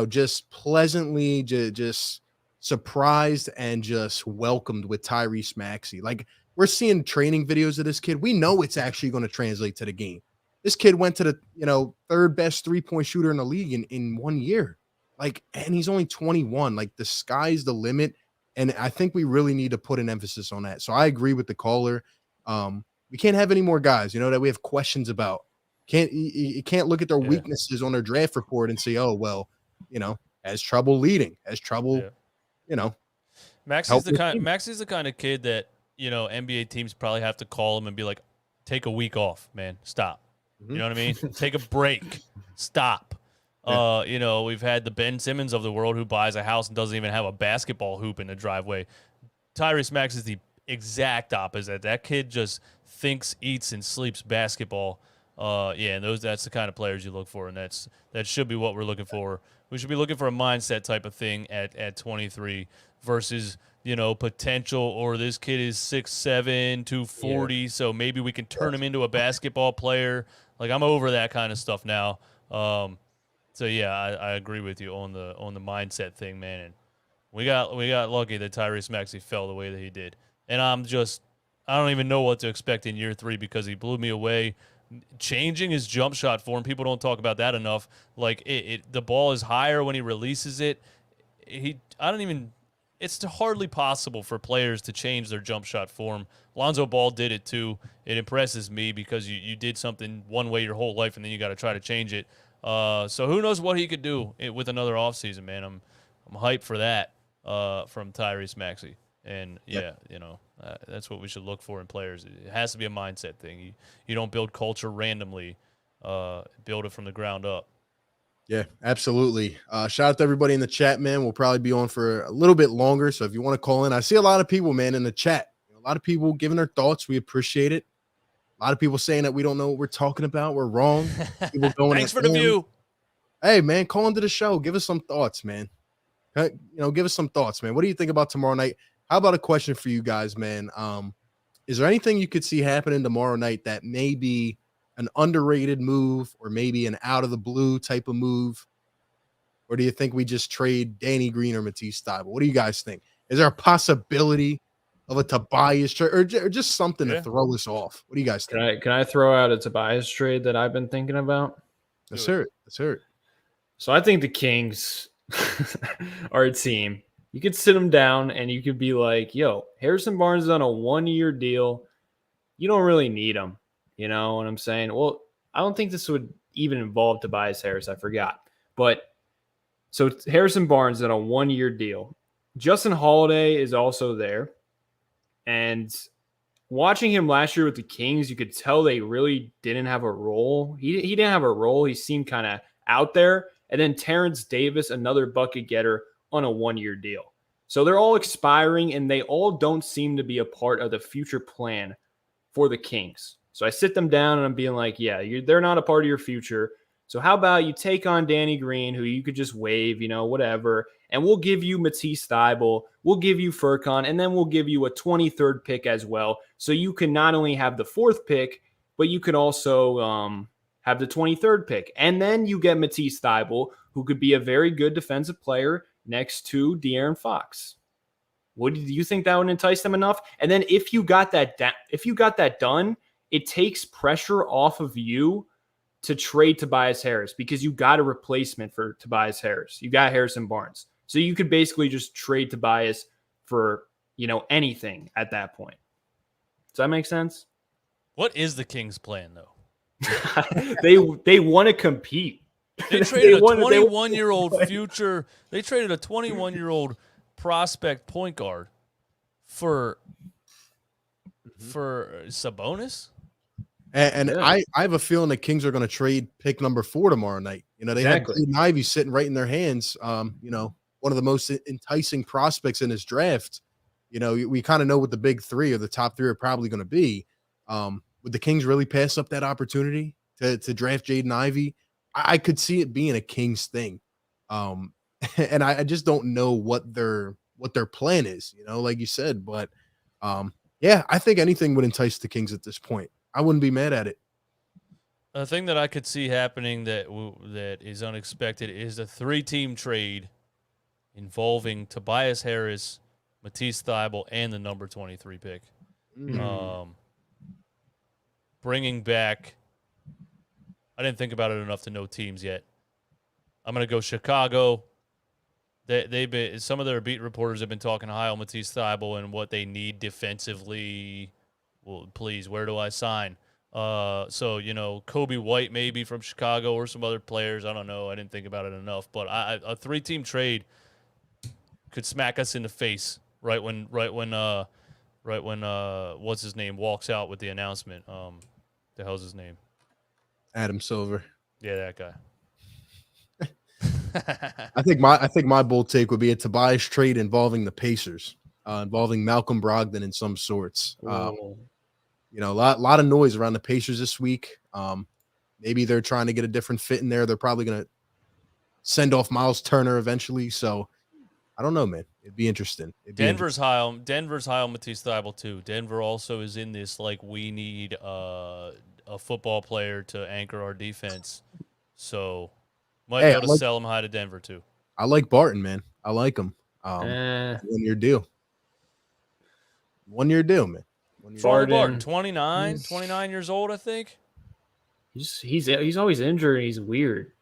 just pleasantly just surprised and just welcomed with Tyrese Maxey. Like, we're seeing training videos of this kid. We know it's actually going to translate to the game. This kid went to the, third best 3-point shooter in the league in 1 year. Like, and he's only 21. Like, the sky's the limit. And I think we really need to put an emphasis on that. So I agree with the caller. We can't have any more guys, that we have questions about. You can't look at their weaknesses on their draft report and say, oh, well, has trouble leading, has trouble, Maxi's the kind of kid that, NBA teams probably have to call him and be like, take a week off, man. Stop. Mm-hmm. You know what I mean? Take a break. Stop. Yeah. We've had the Ben Simmons of the world who buys a house and doesn't even have a basketball hoop in the driveway. Tyrese Maxey is the exact opposite. That kid just thinks, eats, and sleeps basketball. And that's the kind of players you look for, and that should be what we're looking for. We should be looking for a mindset type of thing at 23 versus, potential, or this kid is 6'7", 240, so maybe we can turn him into a basketball player. Like, I'm over that kind of stuff now. I agree with you on the mindset thing, man. And we got lucky that Tyrese Maxey fell the way that he did. And I don't even know what to expect in year 3 because he blew me away. Changing his jump shot form, people don't talk about that enough. Like, the ball is higher when he releases it. It's hardly possible for players to change their jump shot form. Lonzo Ball did it too. It impresses me because you did something one way your whole life and then you got to try to change it. So who knows what he could do with another offseason, man. I'm hyped for that from Tyrese Maxey. And, that's what we should look for in players. It has to be a mindset thing. You don't build culture randomly. Build it from the ground up. Yeah, absolutely. Shout out to everybody in the chat, man. We'll probably be on for a little bit longer. So if you want to call in, I see a lot of people, man, in the chat. A lot of people giving their thoughts. We appreciate it. A lot of people saying that we don't know what we're talking about. We're wrong. People going Thanks for the view. Hey, man, call into the show. Give us some thoughts, man. Give us some thoughts, man. What do you think about tomorrow night? How about a question for you guys, man? Is there anything you could see happening tomorrow night that may be an underrated move or maybe an out of the blue type of move? Or do you think we just trade Danny Green or Matisse Thybulle? What do you guys think? Is there a possibility of a Tobias trade or just something to throw us off? What do you guys think? Can I throw out a Tobias trade that I've been thinking about? Let's hear it. So I think the Kings are a team. You could sit them down and you could be like, yo, Harrison Barnes is on a 1-year deal. You don't really need him. You know what I'm saying? Well, I don't think this would even involve Tobias Harris. I forgot. But so Harrison Barnes is on a 1-year deal. Justin Holiday is also there. And watching him last year with the Kings, you could tell they really didn't have a role. He didn't have a role. He seemed kind of out there. And then Terrence Davis, another bucket getter, on a 1-year deal. So they're all expiring, and they all don't seem to be a part of the future plan for the Kings. So I sit them down, and I'm being like, they're not a part of your future. So how about you take on Danny Green, who you could just waive, whatever, and we'll give you Matisse Thybulle, we'll give you Furkan, and then we'll give you a 23rd pick as well. So you can not only have the 4th pick, but you could also have the 23rd pick. And then you get Matisse Thybulle, who could be a very good defensive player next to De'Aaron Fox. Do you think that would entice them enough? And then if you got that done, it takes pressure off of you to trade Tobias Harris because you got a replacement for Tobias Harris. You got Harrison Barnes. So you could basically just trade Tobias for, anything at that point. Does that make sense? What is the Kings' plan, though? They want to compete. They traded a 21-year-old future. They traded a 21-year-old prospect point guard for Sabonis. And I have a feeling the Kings are going to trade pick number 4 tomorrow night. They have Jaden Ivey sitting right in their hands. One of the most enticing prospects in this draft. We kind of know what the big 3 or the top 3 are probably going to be. Would the Kings really pass up that opportunity to draft Jaden Ivey? I could see it being a Kings thing. And I just don't know what their plan is, like you said. But I think anything would entice the Kings at this point. I wouldn't be mad at it. A thing that I could see happening that is unexpected is a 3-team trade involving Tobias Harris, Matisse Thybulle, and the number 23 pick. Bringing back, I didn't think about it enough to know teams yet. I'm going to go Chicago. they've been, some of their beat reporters have been talking high on Matisse Thybulle and what they need defensively. Well, please, where do I sign? So, Kobe White maybe from Chicago or some other players. I don't know. I didn't think about it enough. But a 3-team trade could smack us in the face right when what's his name walks out with the announcement. The hell's his name? Adam Silver. Yeah, that guy. I think my bold take would be a Tobias trade involving the Pacers, involving Malcolm Brogdon in some sorts. A lot of noise around the Pacers this week. Maybe they're trying to get a different fit in there. They're probably going to send off Miles Turner eventually. So I don't know, man. It'd be interesting. Denver's high on Matisse Thybulle too. Denver also is in this we need a football player to anchor our defense. So might be able to sell him high to Denver too. I like Barton, man. I like him. 1-year deal. 1-year deal, man. Barton, 29 years old, I think. He's always injured. He's weird.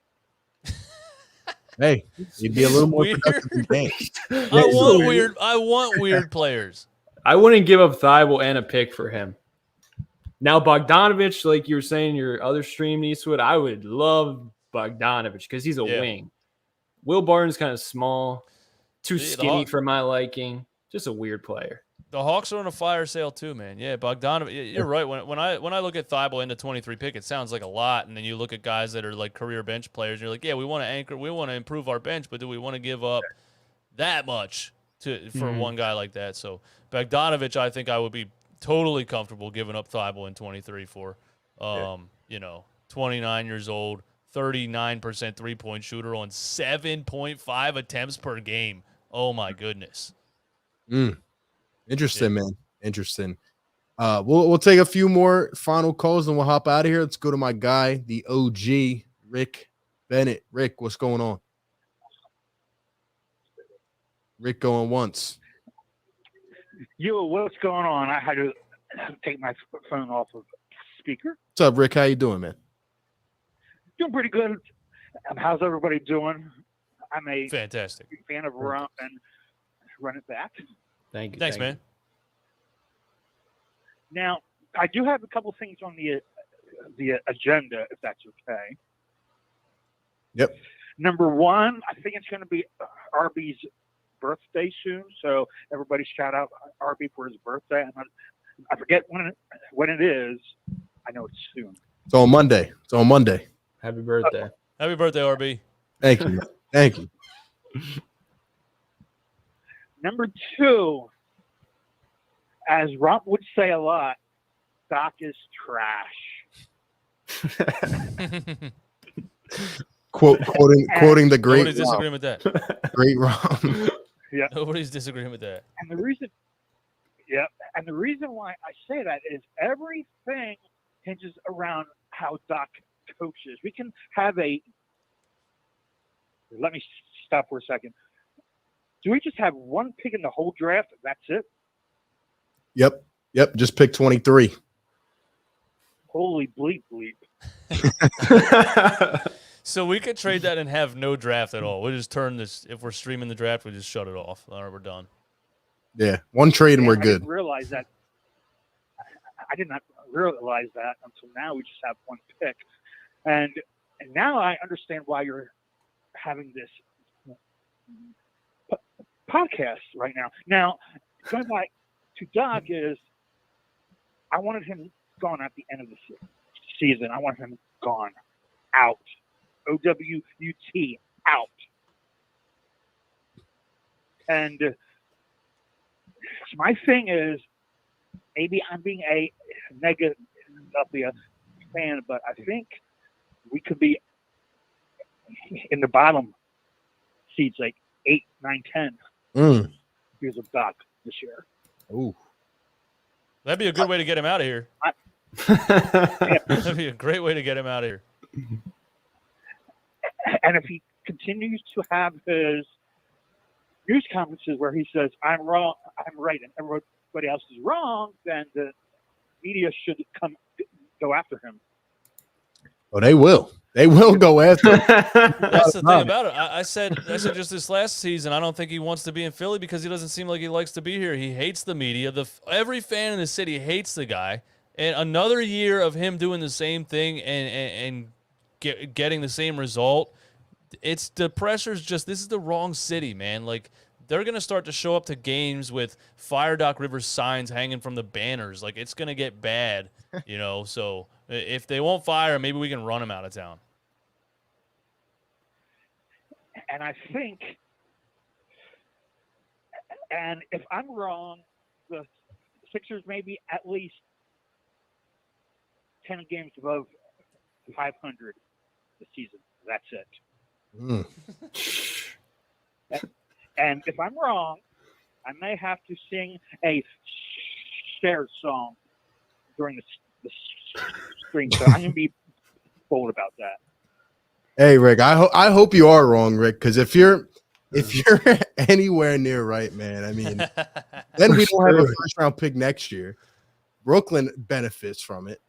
Hey, he'd be a little more productive in games. I want weird players. I wouldn't give up Thybulle and a pick for him. Now Bogdanovich, like you were saying, your other stream, Eastwood, I would love Bogdanovich because he's a wing. Will Barton's kind of small, too skinny for my liking. Just a weird player. The Hawks are on a fire sale too, man. Yeah, Bogdanovich. You're right. When I look at Thybulle in the 23 pick, it sounds like a lot. And then you look at guys that are like career bench players. You're like, yeah, we want to anchor, we want to improve our bench, but do we want to give up that much for one guy like that? So Bogdanovich, I think I would be totally comfortable giving up Thybulle in 23 for. 29 years old, 39% 3-point shooter on 7.5 attempts per game. Oh my goodness. Interesting, man. Interesting. We'll take a few more final calls and we'll hop out of here. Let's go to my guy, the OG, Rick Bennett. Rick, what's going on? Rick going once. What's going on? I had to take my phone off of speaker. What's up, Rick? How you doing, man? Doing pretty good. How's everybody doing? I'm a fantastic fan of Romp and Run It Back. Thank you. Thanks, man. Now, I do have a couple things on the agenda, if that's okay. Yep. Number one, I think it's going to be RB's birthday soon, so everybody shout out RB for his birthday. I forget when it is. I know it's soon. It's on Monday. Happy birthday. Happy birthday, RB. Thank you. Thank you. Number two, as Romp would say a lot, Doc is trash. Quoting the great. Nobody's disagreeing with that. Great Romp. Yeah. Nobody's disagreeing with that. And the reason why I say that is everything hinges around how Doc coaches. We can have let me stop for a second. Do we just have one pick in the whole draft? That's it? Yep. Just pick 23. Holy bleep. So we could trade that and have no draft at all. We'll just turn this. If we're streaming the draft, we just shut it off. All right, we're done. Yeah, one trade and we're good. I did not realize that until now. We just have one pick, and now I understand why you're having this podcast right now. Now, going back to Doc is, I wanted him gone at the end of the season. I want him gone, out. OWUT, out. And my thing is, maybe I'm being a negative fan, but I think we could be in the bottom seeds, like 8, 9, 10 years of Doc this year. Ooh. That'd be a good way to get him out of here. That'd be a great way to get him out of here. And if he continues to have his news conferences where he says, I'm wrong, I'm right, and everybody else is wrong, then the media should go after him. Oh, they will. They will go after him. That's the thing about it. I said just this last season, I don't think he wants to be in Philly because he doesn't seem like he likes to be here. He hates the media. Every fan in the city hates the guy. And another year of him doing the same thing and getting the same result, it's the pressure's just, this is the wrong city, man. Like, they're going to start to show up to games with Fire Doc Rivers signs hanging from the banners. Like, it's going to get bad, you know. So if they won't fire him, maybe we can run him out of town. And I think, and if I'm wrong, the Sixers may be at least 10 games above 500 this season. That's it. Mm. And if I'm wrong, I may have to sing a shared song during the stream. So I'm going to be bold about that. Hey, Rick, I hope you are wrong, Rick, because if you're anywhere near right, man, I mean, then we don't have a first-round pick next year. Brooklyn benefits from it.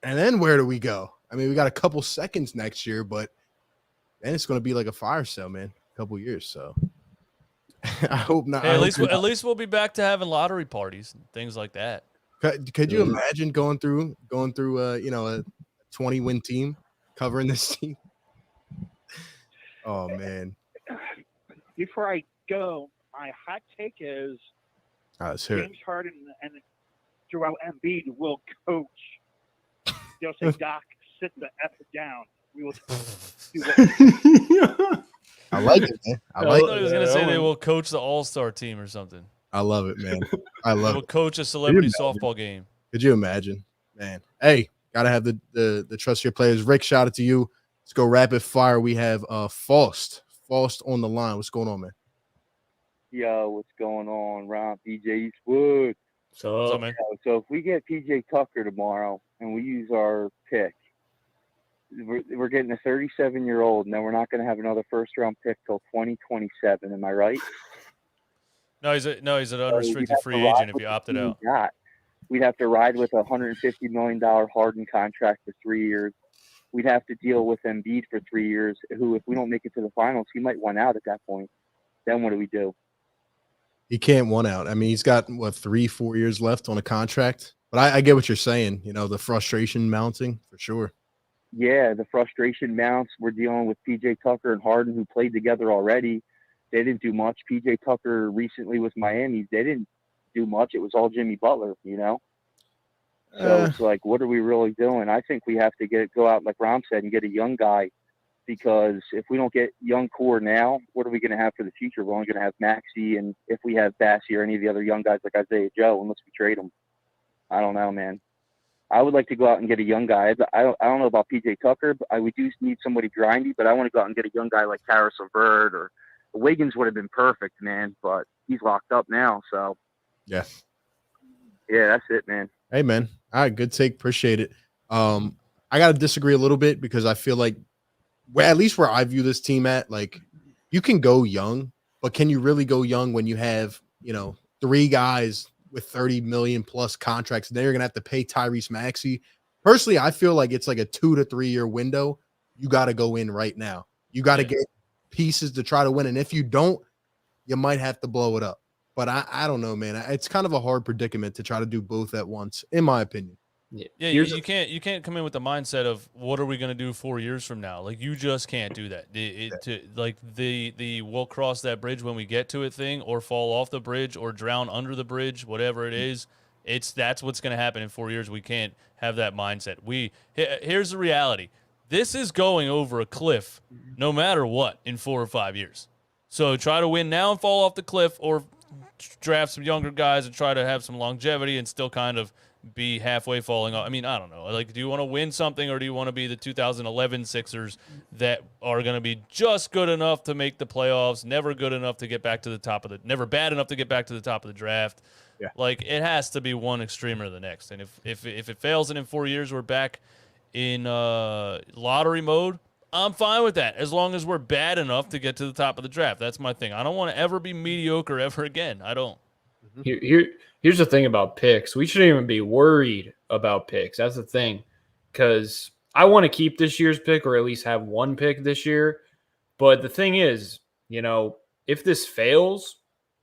And then where do we go? I mean, we got a couple seconds next year, but then it's going to be like a fire sale, man, a couple years. So I hope not. Hey, at least we'll be back to having lottery parties and things like that. Could you imagine going through a 20-win team covering this team? Oh, man. Before I go, my hot take is James Harden and Joel Embiid will coach. They'll say, Doc, sit the F down. We will do what. I like it, man. I thought he was going to say they will coach the All-Star team or something. I love it, man. I love it. Will coach a celebrity softball game. Could you imagine? Man. Hey, got to have the trust your players. Rick, shout out to you. Let's go rapid fire. We have Faust on the line. What's going on, man? Yo, what's going on? Romp, DJ Eastwood. So, man? So if we get PJ Tucker tomorrow and we use our pick, we're getting a 37-year-old, and then we're not going to have another first-round pick till 2027. Am I right? No, he's an unrestricted free agent if you opted out. We'd have to ride with a $150 million Harden contract for 3 years. We'd have to deal with Embiid for 3 years, who, if we don't make it to the finals, he might want out at that point. Then what do we do? He can't want out. I mean, he's got, 3-4 years left on a contract. But I get what you're saying. You know, the frustration mounting for sure. Yeah, the frustration mounts. We're dealing with PJ Tucker and Harden, who played together already. They didn't do much. PJ Tucker recently with Miami, they didn't do much. It was all Jimmy Butler, you know? So it's like, what are we really doing? I think we have to go out, like Rom said, and get a young guy, because if we don't get young core now, what are we going to have for the future? We're only going to have Maxey, and if we have Bassie or any of the other young guys like Isaiah Joe, unless we trade them. I don't know, man. I would like to go out and get a young guy. I don't know about PJ Tucker, but we do need somebody grindy, but I want to go out and get a young guy like Karis LeVert, or Wiggins would have been perfect, man, but he's locked up now, so. Yeah, that's it, man. Hey, man. All right, good take. Appreciate it. I got to disagree a little bit, because I feel like, at least where I view this team at, like, you can go young, but can you really go young when you have, 3 guys with 30 million plus contracts? And then you're going to have to pay Tyrese Maxey. Personally, I feel like it's like a 2 to 3 year window. You got to go in right now. You got to get pieces to try to win. And if you don't, you might have to blow it up. But I don't know, man. It's kind of a hard predicament to try to do both at once, in my opinion. Yeah, you can't come in with the mindset of what are we going to do 4 years from now? Like, you just can't do that. The we'll cross that bridge when we get to it thing, or fall off the bridge, or drown under the bridge, whatever it is. That's what's going to happen in 4 years. We can't have that mindset. Here's the reality. This is going over a cliff no matter what in 4 or 5 years. So try to win now and fall off the cliff, or draft some younger guys and try to have some longevity and still kind of be halfway falling off. I mean, I don't know. Like, do you want to win something, or do you want to be the 2011 Sixers that are going to be just good enough to make the playoffs, never good enough to get back to the top of never bad enough to get back to the top of the draft? Yeah. Like, it has to be one extreme or the next. And if it fails and in 4 years we're back in lottery mode, I'm fine with that, as long as we're bad enough to get to the top of the draft. That's my thing. I don't want to ever be mediocre ever again. I don't. Here's the thing about picks. We shouldn't even be worried about picks. That's the thing, because I want to keep this year's pick or at least have one pick this year. But the thing is, if this fails,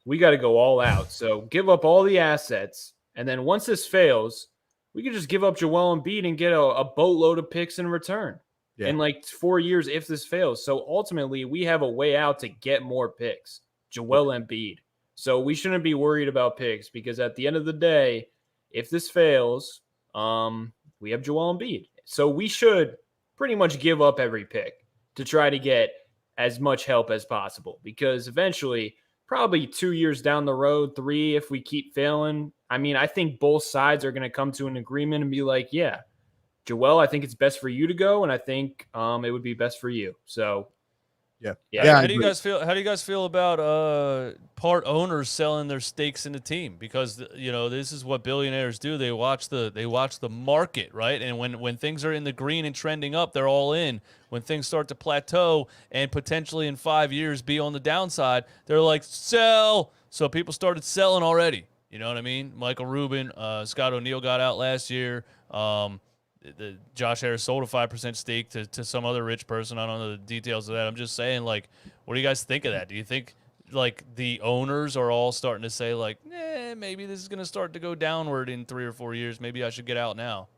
we got to go all out. So give up all the assets. And then once this fails, we can just give up Joel Embiid and get a boatload of picks in return in like 4 years if this fails. So ultimately, we have a way out to get more picks. Joel Embiid. So we shouldn't be worried about picks because at the end of the day, if this fails, we have Joel Embiid. So we should pretty much give up every pick to try to get as much help as possible because eventually, probably 2 years down the road, 3, if we keep failing, I mean, I think both sides are going to come to an agreement and be like, yeah, Joel, I think it's best for you to go, and I think it would be best for you. So, yeah. How do you guys feel? How do you guys feel about part owners selling their stakes in the team? Because this is what billionaires do. They watch the market, right? And when things are in the green and trending up, they're all in. When things start to plateau and potentially in 5 years be on the downside, they're like sell. So people started selling already. You know what I mean? Michael Rubin, Scott O'Neal got out last year. The Josh Harris sold a 5% stake to some other rich person. I don't know the details of that. I'm just saying, like, what do you guys think of that? Do you think, like, the owners are all starting to say, like, maybe this is going to start to go downward in 3 or 4 years. Maybe I should get out now.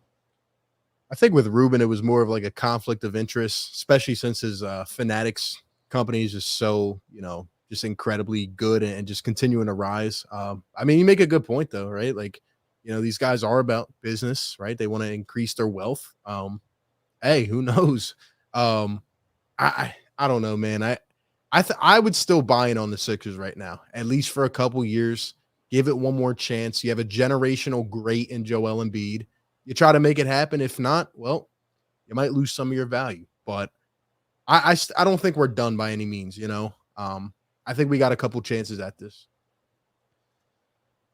I think with Rubin, it was more of like a conflict of interest, especially since his Fanatics company is just so, just incredibly good and just continuing to rise. I mean, you make a good point though, right? Like, these guys are about business, right? They want to increase their wealth. Hey, who knows? I don't know, man. I would still buy in on the Sixers right now, at least for a couple years. Give it one more chance. You have a generational great in Joel Embiid. You try to make it happen. If not, well, you might lose some of your value. But I don't think we're done by any means. I think we got a couple chances at this.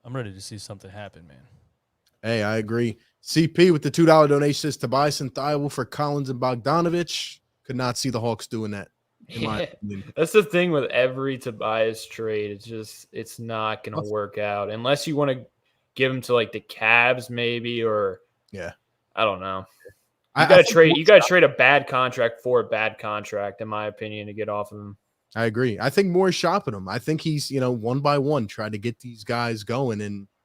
I'm ready to see something happen, man. Hey, I agree. CP with the $2 donation says Tobias and Thybulle for Collins and Bogdanovich. Could not see the Hawks doing that. In my opinion. That's the thing with every Tobias trade. It's not going to work out unless you want to give him to like the Cavs maybe or I don't know. You got to trade a bad contract for a bad contract, in my opinion, to get off of him. I agree. I think Morey's shopping him. I think he's, one by one trying to get these guys going.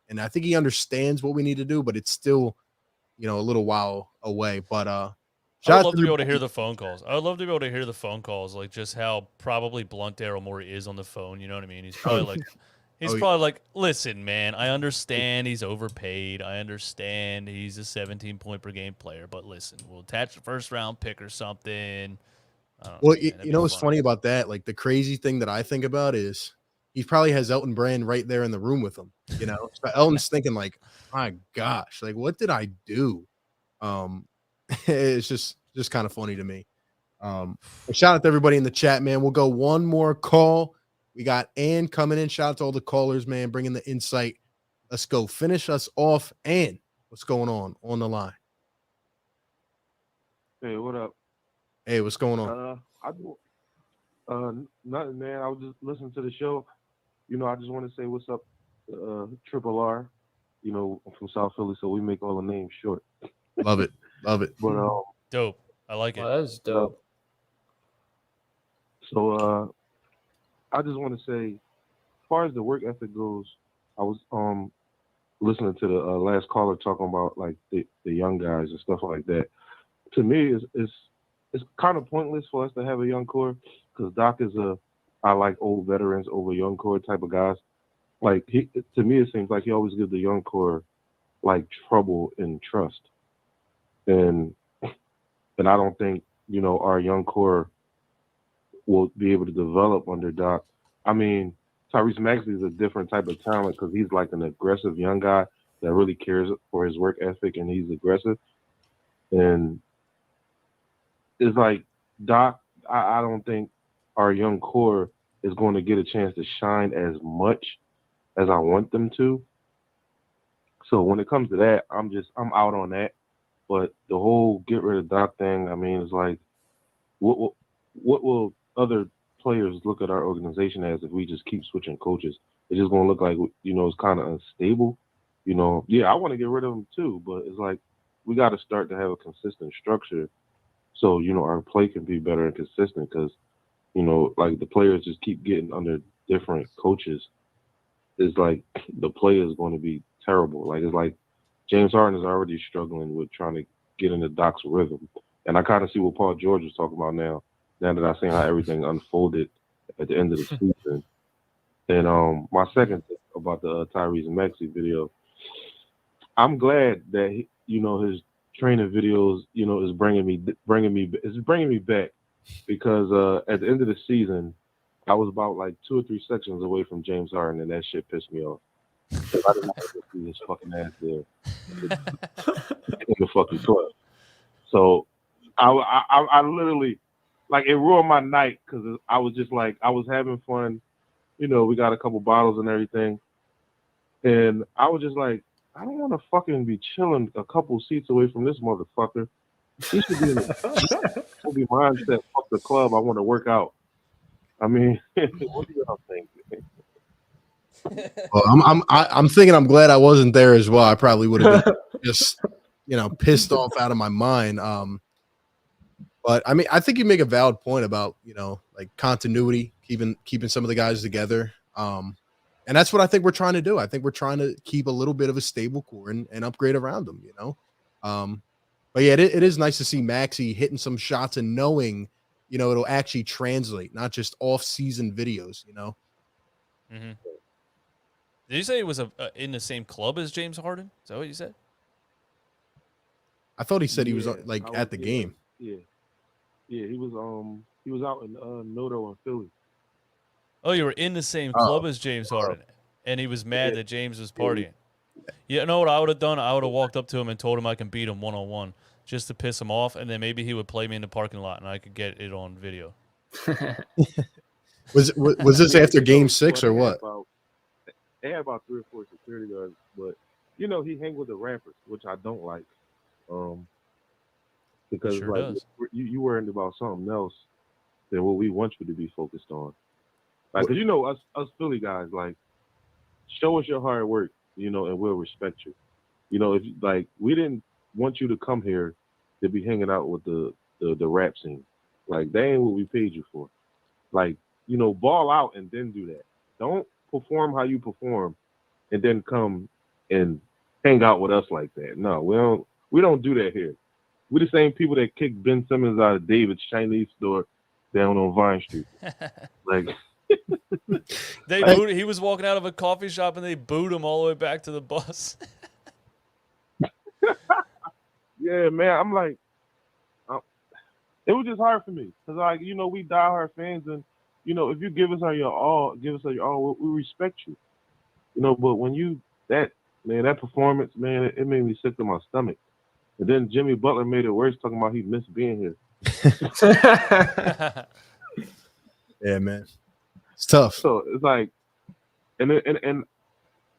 And I think he understands what we need to do, but it's still, a little while away. But I would love to be able to hear the phone calls. I would love to be able to hear the phone calls, like just how probably blunt Daryl Morey is on the phone. You know what I mean? He's probably like, probably like, listen, man, I understand he's overpaid. I understand he's a 17-point per game player, but listen, we'll attach the first round pick or something. Well, you know what's funny about that? Like the crazy thing that I think about is he probably has Elton Brand right there in the room with him. So Elton's thinking like, my gosh, like what did I do? It's just kind of funny to me. Shout out to everybody in the chat, man. We'll go one more call. We got Ann coming in. Shout out to all the callers, man, bringing the insight. Let's go finish us off. Ann, what's going on the line? Hey, what up? Hey, what's going on? Nothing, man. I was just listening to the show. I just want to say what's up, Triple R. I'm from South Philly, so we make all the names short. Love it. But dope. I like it. Well, that's dope. So I just want to say, as far as the work ethic goes, I was listening to the last caller talking about like the young guys and stuff like that. To me, it's kind of pointless for us to have a young core because Doc is I like old veterans over young core type of guys. Like to me, it seems like he always gives the young core like trouble and trust, and I don't think our young core will be able to develop under Doc. I mean, Tyrese Maxey is a different type of talent because he's like an aggressive young guy that really cares for his work ethic and he's aggressive. And it's like Doc, I don't think our young core is going to get a chance to shine as much as I want them to. So when it comes to that, I'm out on that. But the whole get rid of Doc thing, I mean, it's like, what will other players look at our organization as if we just keep switching coaches? It's just going to look like, it's kind of unstable. Yeah, I want to get rid of them too, but it's like we got to start to have a consistent structure so our play can be better and consistent. Because like the players just keep getting under different coaches. It's like the play is going to be terrible. Like it's like James Harden is already struggling with trying to get into Doc's rhythm, and I kind of see what Paul George is talking about now. Now that I've seen how everything unfolded at the end of the season, and my second thing about the Tyrese Maxey video, I'm glad that his training videos is bringing me back because at the end of the season I was about like 2 or 3 sections away from James Harden, and that shit pissed me off. I did not want to see his fucking ass there in the fucking club. So I literally, like, it ruined my night because I was just like, I was having fun. We got a couple bottles and everything, and I was just like, I don't want to fucking be chilling a couple seats away from this motherfucker. He should be in the mindset, fuck the club, I want to work out. I mean, what do y'all think? Well, I'm thinking I'm glad I wasn't there as well. I probably would have been just pissed off out of my mind. But I mean, I think you make a valid point about like continuity, keeping some of the guys together. And that's what I think we're trying to do. I think we're trying to keep a little bit of a stable core and upgrade around them. But yeah, it is nice to see Maxey hitting some shots and knowing it'll actually translate, not just off-season videos. Mm-hmm. Did you say he was in the same club as James Harden? Is that what you said? I thought he said he was at the game. Yeah, he was out in Noto in Philly. Oh, you were in the same club as James Harden, and he was mad that James was partying. You know what I would have done? I would have walked up to him and told him I can beat him one-on-one just to piss him off, and then maybe he would play me in the parking lot, and I could get it on video. Was this after Game 6 or what? They had about 3 or 4 security guards, but he hang with the rappers, which I don't like, because sure you worried about something else than what we want you to be focused on. Like, cause us Philly guys, like, show us your hard work, and we'll respect you. If like we didn't want you to come here to be hanging out with the rap scene, like that ain't what we paid you for. Like, ball out and then do that. Don't perform how you perform and then come and hang out with us like that. No, we don't do that here. We're the same people that kicked Ben Simmons out of David's Chinese store down on Vine Street. Like, they booed. He was walking out of a coffee shop and they booed him all the way back to the bus. Yeah, man. I'm like, it was just hard for me because, like, we diehard fans, and if you give us your all, we respect you. But when that performance, man, it made me sick to my stomach. And then Jimmy Butler made it worse, talking about he missed being here. Yeah, man, it's tough. So it's like, and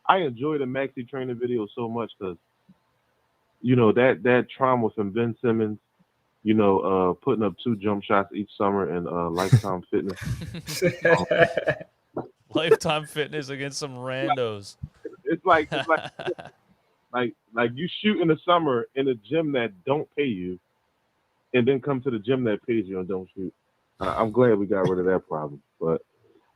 I enjoy the Maxey training video so much because, that trauma from Ben Simmons, putting up 2 jump shots each summer in Lifetime Fitness. Lifetime Fitness against some randos. It's like you shoot in the summer in a gym that don't pay you, and then come to the gym that pays you and don't shoot. I'm glad we got rid of that problem. But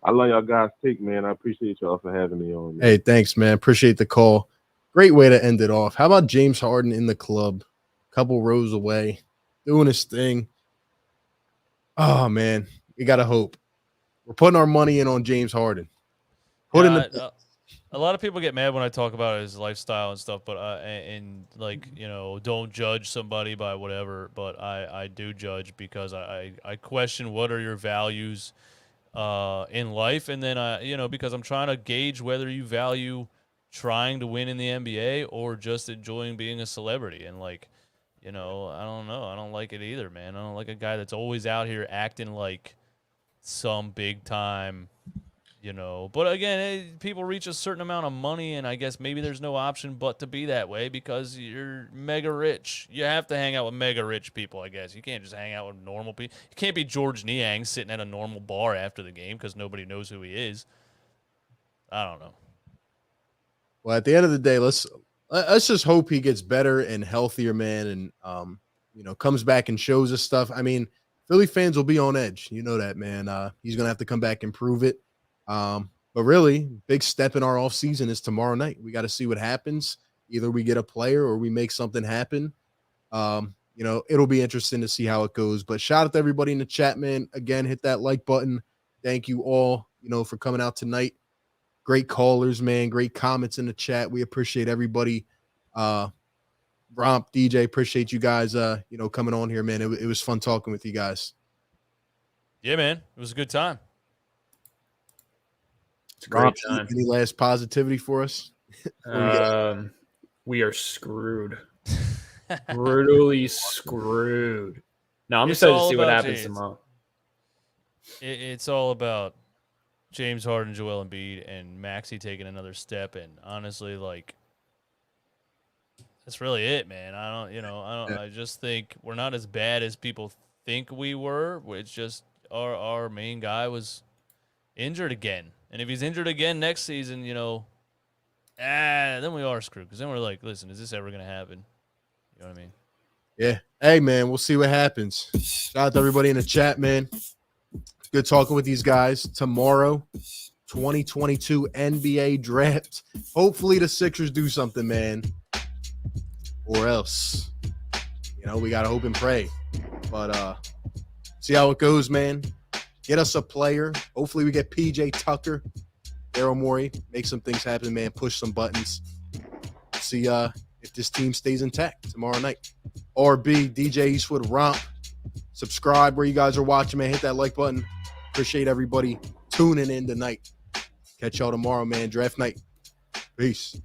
I love y'all guys' take, man. I appreciate y'all for having me on. Man. Hey, thanks, man. Appreciate the call. Great way to end it off. How about James Harden in the club, couple rows away, doing his thing? Oh, man, we got to hope. We're putting our money in on James Harden. A lot of people get mad when I talk about his lifestyle and stuff, but don't judge somebody by whatever. But I do judge because I question what are your values in life, and then because I'm trying to gauge whether you value trying to win in the NBA or just enjoying being a celebrity. And I don't know. I don't like it either, man. I don't like a guy that's always out here acting like some big time. But again, people reach a certain amount of money, and I guess maybe there's no option but to be that way because you're mega rich. You have to hang out with mega rich people, I guess. You can't just hang out with normal people. You can't be George Niang sitting at a normal bar after the game because nobody knows who he is. I don't know. Well, at the end of the day, let's just hope he gets better and healthier, man. And comes back and shows us stuff. I mean, Philly fans will be on edge. You know that, man. He's going to have to come back and prove it. But really, big step in our offseason is tomorrow night. We got to see what happens. Either we get a player or we make something happen. It'll be interesting to see how it goes. But shout out to everybody in the chat, man. Again, hit that like button. Thank you all, for coming out tonight. Great callers, man. Great comments in the chat. We appreciate everybody. Romp, DJ, appreciate you guys, coming on here, man. It was fun talking with you guys. Yeah, man. It was a good time. It's a great time. Any last positivity for us? We are screwed. Brutally screwed. No, I'm It's excited to all see what about happens James. tomorrow. It's all about James Harden, Joel Embiid, and Maxey taking another step. And honestly, that's really it, man. I just think we're not as bad as people think we were. It's just our main guy was injured again. And if he's injured again next season, then we are screwed. Because then we're like, listen, is this ever going to happen? You know what I mean? Yeah. Hey, man, we'll see what happens. Shout out to everybody in the chat, man. Good talking with these guys. Tomorrow, 2022 NBA draft. Hopefully the Sixers do something, man. Or else, we got to hope and pray. But see how it goes, man. Get us a player. Hopefully we get PJ Tucker, Daryl Morey. Make some things happen, man. Push some buttons. See if this team stays intact tomorrow night. RB, DJ Eastwood, Romp. Subscribe where you guys are watching, man. Hit that like button. Appreciate everybody tuning in tonight. Catch y'all tomorrow, man. Draft night. Peace.